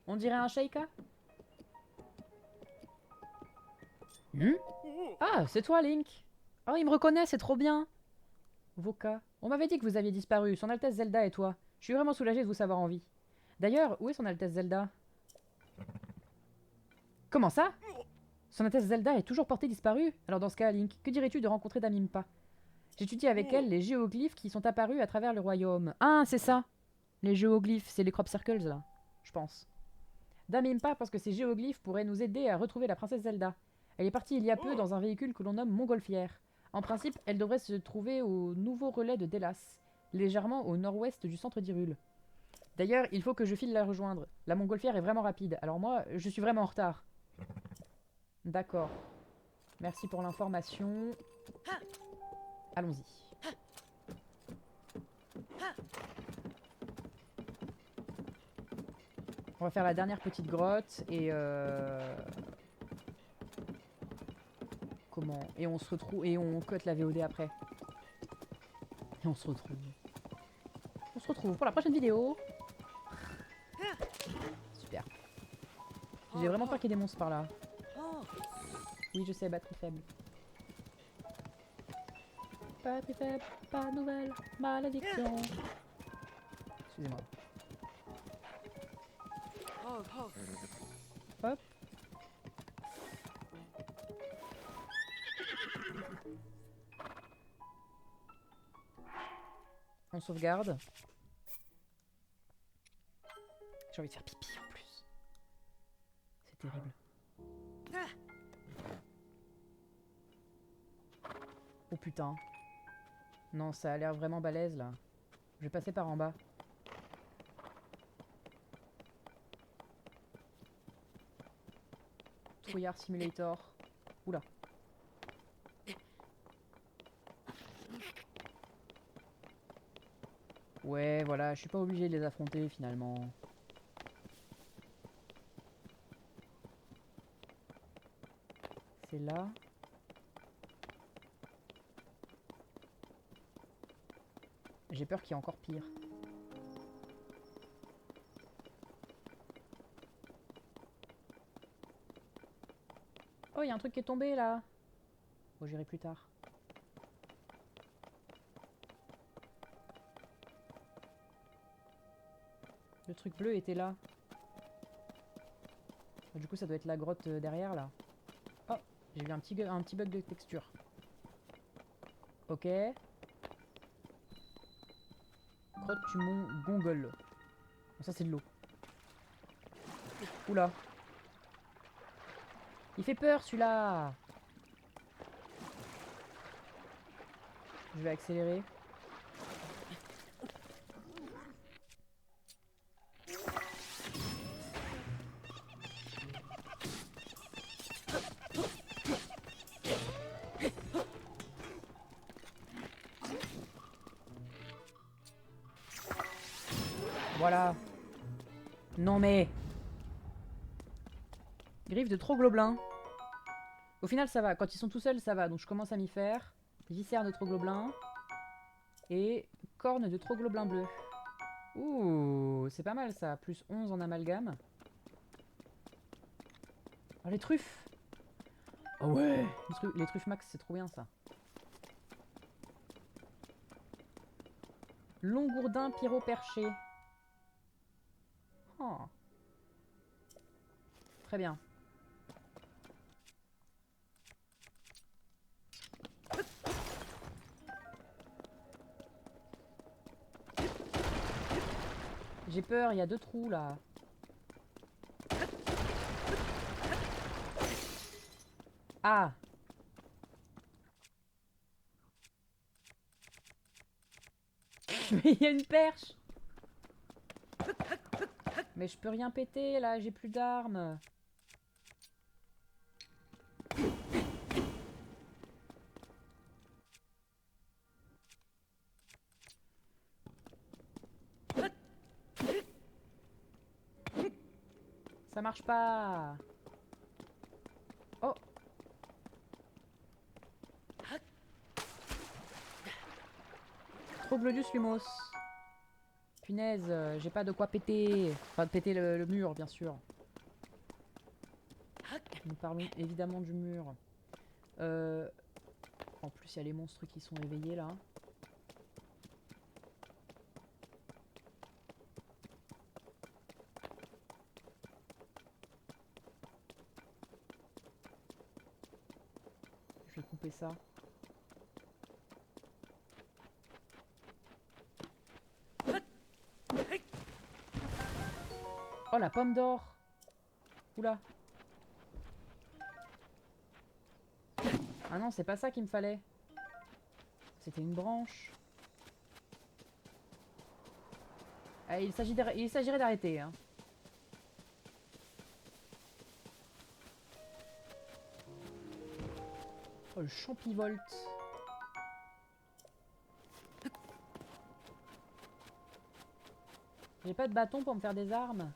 On dirait un Sheikah? Ah, c'est toi, Link. Oh, il me reconnaît, c'est trop bien. Voka. On m'avait dit que vous aviez disparu, Son Altesse Zelda et toi. Je suis vraiment soulagée de vous savoir en vie. D'ailleurs, où est Son Altesse Zelda? Comment ça? Son Altesse Zelda est toujours portée disparue? Alors dans ce cas, Link, que dirais-tu de rencontrer Damimpa? J'étudie avec elle les géoglyphes qui sont apparus à travers le royaume. Ah, c'est ça! Les géoglyphes, c'est les crop circles, là. Je pense. Damimpa pense que ces géoglyphes pourraient nous aider à retrouver la princesse Zelda. Elle est partie il y a peu dans un véhicule que l'on nomme Montgolfière. En principe, elle devrait se trouver au nouveau relais de Delas, légèrement au nord-ouest du centre d'Hyrule. D'ailleurs, il faut que je file la rejoindre. La Montgolfière est vraiment rapide, alors moi, je suis vraiment en retard. D'accord. Merci pour l'information. Allons-y. On va faire la dernière petite grotte et comment? Et on se retrouve et on cut la VOD après. Et on se retrouve. On se retrouve pour la prochaine vidéo. Super. J'ai vraiment peur qu'il y ait des monstres par là. Oui, je sais, batterie faible. Batterie faible, pas de nouvelle, malédiction. Excusez-moi. Hop. On sauvegarde. J'ai envie de faire pipi en plus. C'est terrible. Oh putain. Non, ça a l'air vraiment balèze là. Je vais passer par en bas. Trouillard Simulator. Oula. Ouais, voilà, je suis pas obligé de les affronter finalement. C'est là. J'ai peur qu'il y ait encore pire. Oh, il y a un truc qui est tombé là. Bon, j'irai plus tard. Le truc bleu était là. Du coup, ça doit être la grotte derrière là. Oh, j'ai vu un petit bug de texture. Ok. Grotte du mont Gongol. Bon, ça, c'est de l'eau. Oula. Il fait peur celui-là. Je vais accélérer. Voilà. Non mais... Griffe de Trogloblin. Au final ça va, quand ils sont tout seuls ça va, donc je commence à m'y faire. Viscère de Trogloblin. Et corne de Trogloblin bleu. Ouh, c'est pas mal ça, plus 11 en amalgame. Oh les truffes. Oh ouais, les truffes max c'est trop bien ça. Longourdin pyro perché. Oh. Très bien. J'ai peur, il y a 2 trous là. Ah. Mais il y a une perche. Mais je peux rien péter là, j'ai plus d'armes. Ça marche pas. Troglodyus lumos. Punaise, j'ai pas de quoi péter. Enfin, de péter le mur, bien sûr. Nous parlons évidemment du mur. En plus, il y a les monstres qui sont éveillés là. Je vais couper ça. Oh, la pomme d'or! Oula! Ah non, c'est pas ça qu'il me fallait. C'était une branche. Ah, il s'agirait d'arrêter. Hein. Oh, le champivolte. J'ai pas de bâton pour me faire des armes.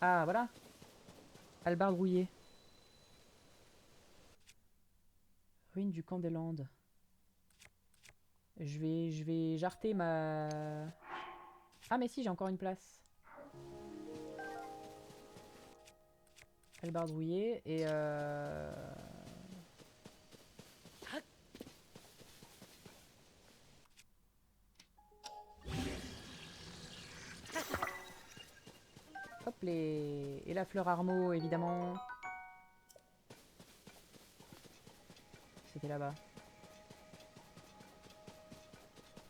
Ah, voilà. Hallebarde rouillée. Ruine du camp des Landes. Je vais jarter ma... Ah mais si, j'ai encore une place. Hallebarde rouillée et hop les... Et la fleur armeau, évidemment. C'était là-bas.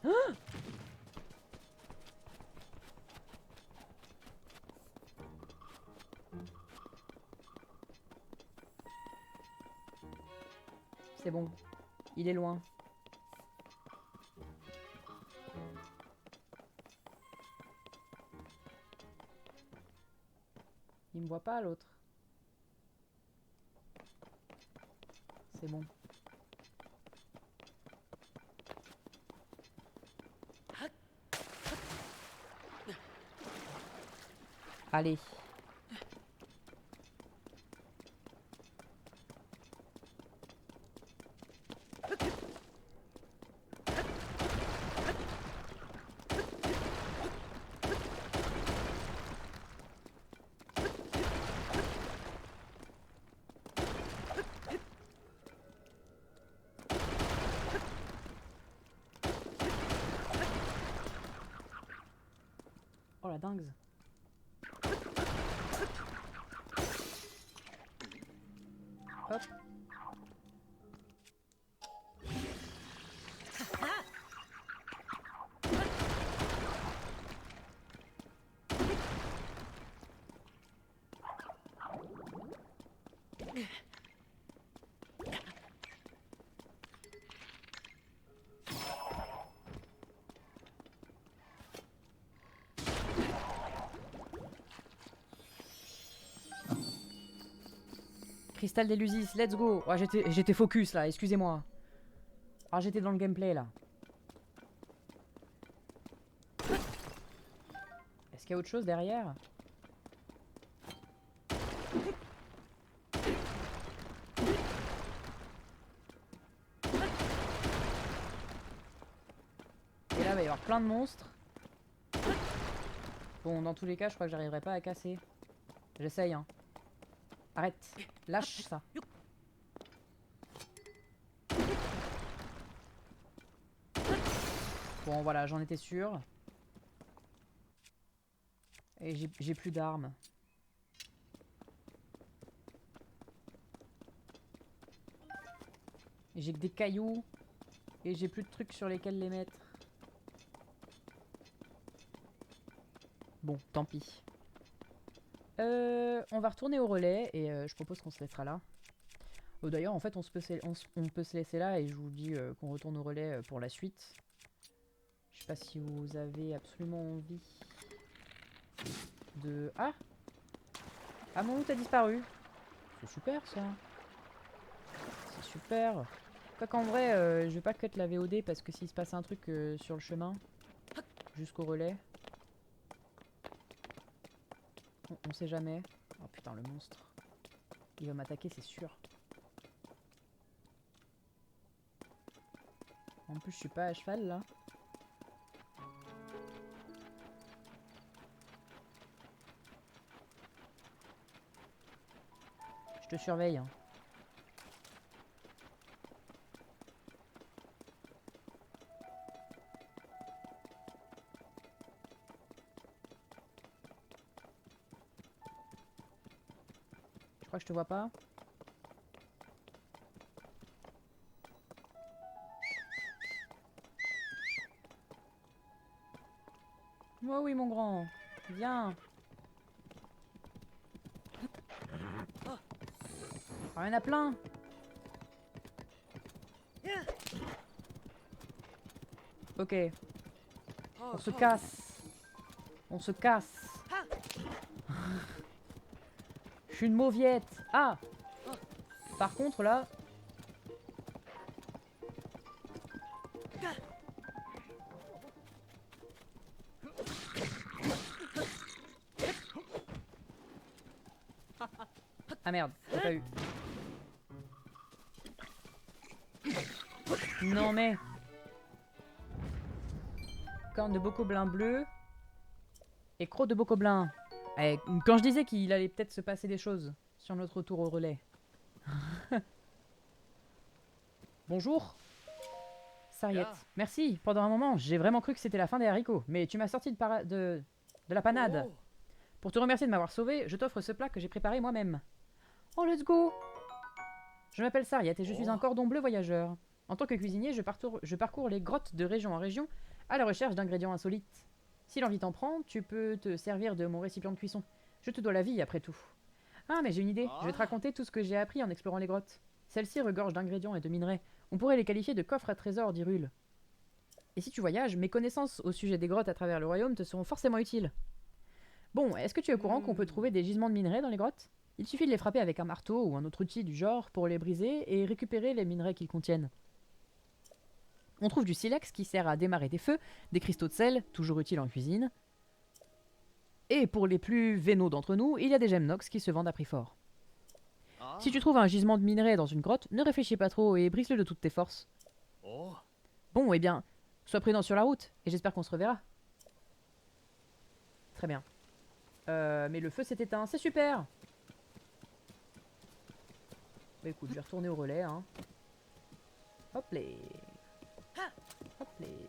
Ah! C'est bon. Il est loin. Il me voit pas l'autre. C'est bon. Allez. Oh la dingue. Hop. Cristal d'Elusis, let's go. Oh, j'étais focus là, excusez-moi. Ah, j'étais dans le gameplay là. Est-ce qu'il y a autre chose derrière? Et là, il va y avoir plein de monstres. Bon, dans tous les cas, je crois que j'arriverai pas à casser. J'essaye, hein. Arrête, lâche ça. Bon, voilà, j'en étais sûr. Et j'ai plus d'armes. J'ai que des cailloux. Et j'ai plus de trucs sur lesquels les mettre. Bon, tant pis. On va retourner au relais et je propose qu'on se laissera là. D'ailleurs, en fait, on peut se laisser là et je vous dis qu'on retourne au relais pour la suite. Je sais pas si vous avez absolument envie de... Ah! Ah, mon loup a disparu. C'est super, ça. C'est super. Quoiqu'en vrai, je vais pas cut la VOD parce que s'il se passe un truc sur le chemin, jusqu'au relais... On sait jamais. Oh putain, le monstre. Il va m'attaquer, c'est sûr. En En plus, je suis pas à cheval là. Je te surveille. Hein. Je crois que je te vois pas. Oh oui, mon grand. Viens. Ah, il y en a plein. Ok. On se casse. On se casse. Je suis une mauviette. Ah. Par contre, là... Ah merde, j'ai pas eu. Non mais... Corne de bocoblin bleu. Et croc de bocoblin. Eh, quand je disais qu'il allait peut-être se passer des choses sur notre retour au relais. Bonjour. Sarriette. Merci. Pendant un moment, j'ai vraiment cru que c'était la fin des haricots. Mais tu m'as sorti de la panade. Pour te remercier de m'avoir sauvé, je t'offre ce plat que j'ai préparé moi-même. Oh, let's go. Je m'appelle Sarriette et je suis un cordon bleu voyageur. En tant que cuisinier, je parcours les grottes de région en région à la recherche d'ingrédients insolites. Si l'envie t'en prend, tu peux te servir de mon récipient de cuisson. Je te dois la vie après tout. Ah, mais j'ai une idée. Je vais te raconter tout ce que j'ai appris en explorant les grottes. Celles-ci regorgent d'ingrédients et de minerais. On pourrait les qualifier de coffres à trésors d'Hyrule. Et si tu voyages, mes connaissances au sujet des grottes à travers le royaume te seront forcément utiles. Bon, est-ce que tu es au courant qu'on peut trouver des gisements de minerais dans les grottes? Il suffit de les frapper avec un marteau ou un autre outil du genre pour les briser et récupérer les minerais qu'ils contiennent. On trouve du silex qui sert à démarrer des feux, des cristaux de sel, toujours utiles en cuisine. Et pour les plus vénaux d'entre nous, il y a des gemmes nox qui se vendent à prix fort. Si tu trouves un gisement de minerais dans une grotte, ne réfléchis pas trop et brise-le de toutes tes forces. Bon, eh bien, sois prudent sur la route, et j'espère qu'on se reverra. Très bien. Mais le feu s'est éteint, c'est super! Bah écoute, je vais retourner au relais, hein. Hop les. Hop les.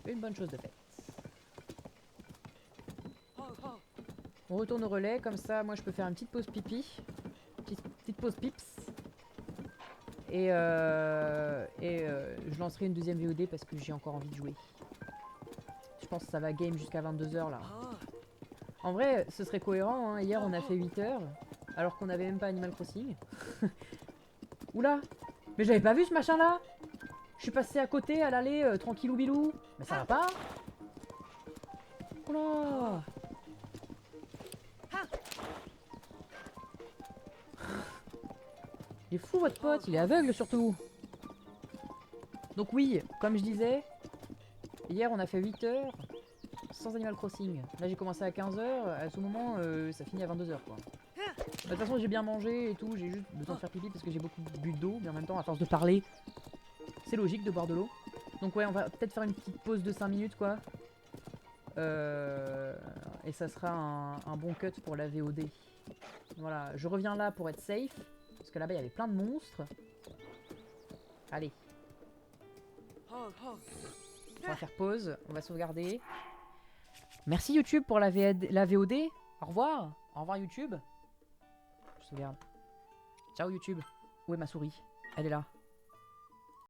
Une bonne chose de faite. On retourne au relais, comme ça, moi je peux faire une petite pause pipi. Petite pause pips. Et je lancerai une deuxième VOD parce que j'ai encore envie de jouer. Je pense que ça va game jusqu'à 22h là. En vrai, ce serait cohérent, hein. Hier on a fait 8h, alors qu'on n'avait même pas Animal Crossing. Oula! Mais j'avais pas vu ce machin là! Je suis passé à côté, à l'aller, tranquillou bilou. Mais ça va pas? Oula! Il est fou votre pote, il est aveugle surtout. Donc oui, comme je disais, hier on a fait 8h sans Animal Crossing. Là j'ai commencé à 15h, à ce moment ça finit à 22h quoi. De toute façon j'ai bien mangé et tout, j'ai juste besoin de faire pipi parce que j'ai beaucoup bu d'eau, mais en même temps à force de parler, c'est logique de boire de l'eau. Donc ouais, on va peut-être faire une petite pause de 5 minutes quoi. Et ça sera un bon cut pour la VOD. Voilà, je reviens là pour être safe. Parce que là-bas il y avait plein de monstres. Allez. On va faire pause, on va sauvegarder. Merci YouTube pour la VOD. Au revoir. Au revoir YouTube. Je sauvegarde. Ciao YouTube. Où est ma souris? Elle est là.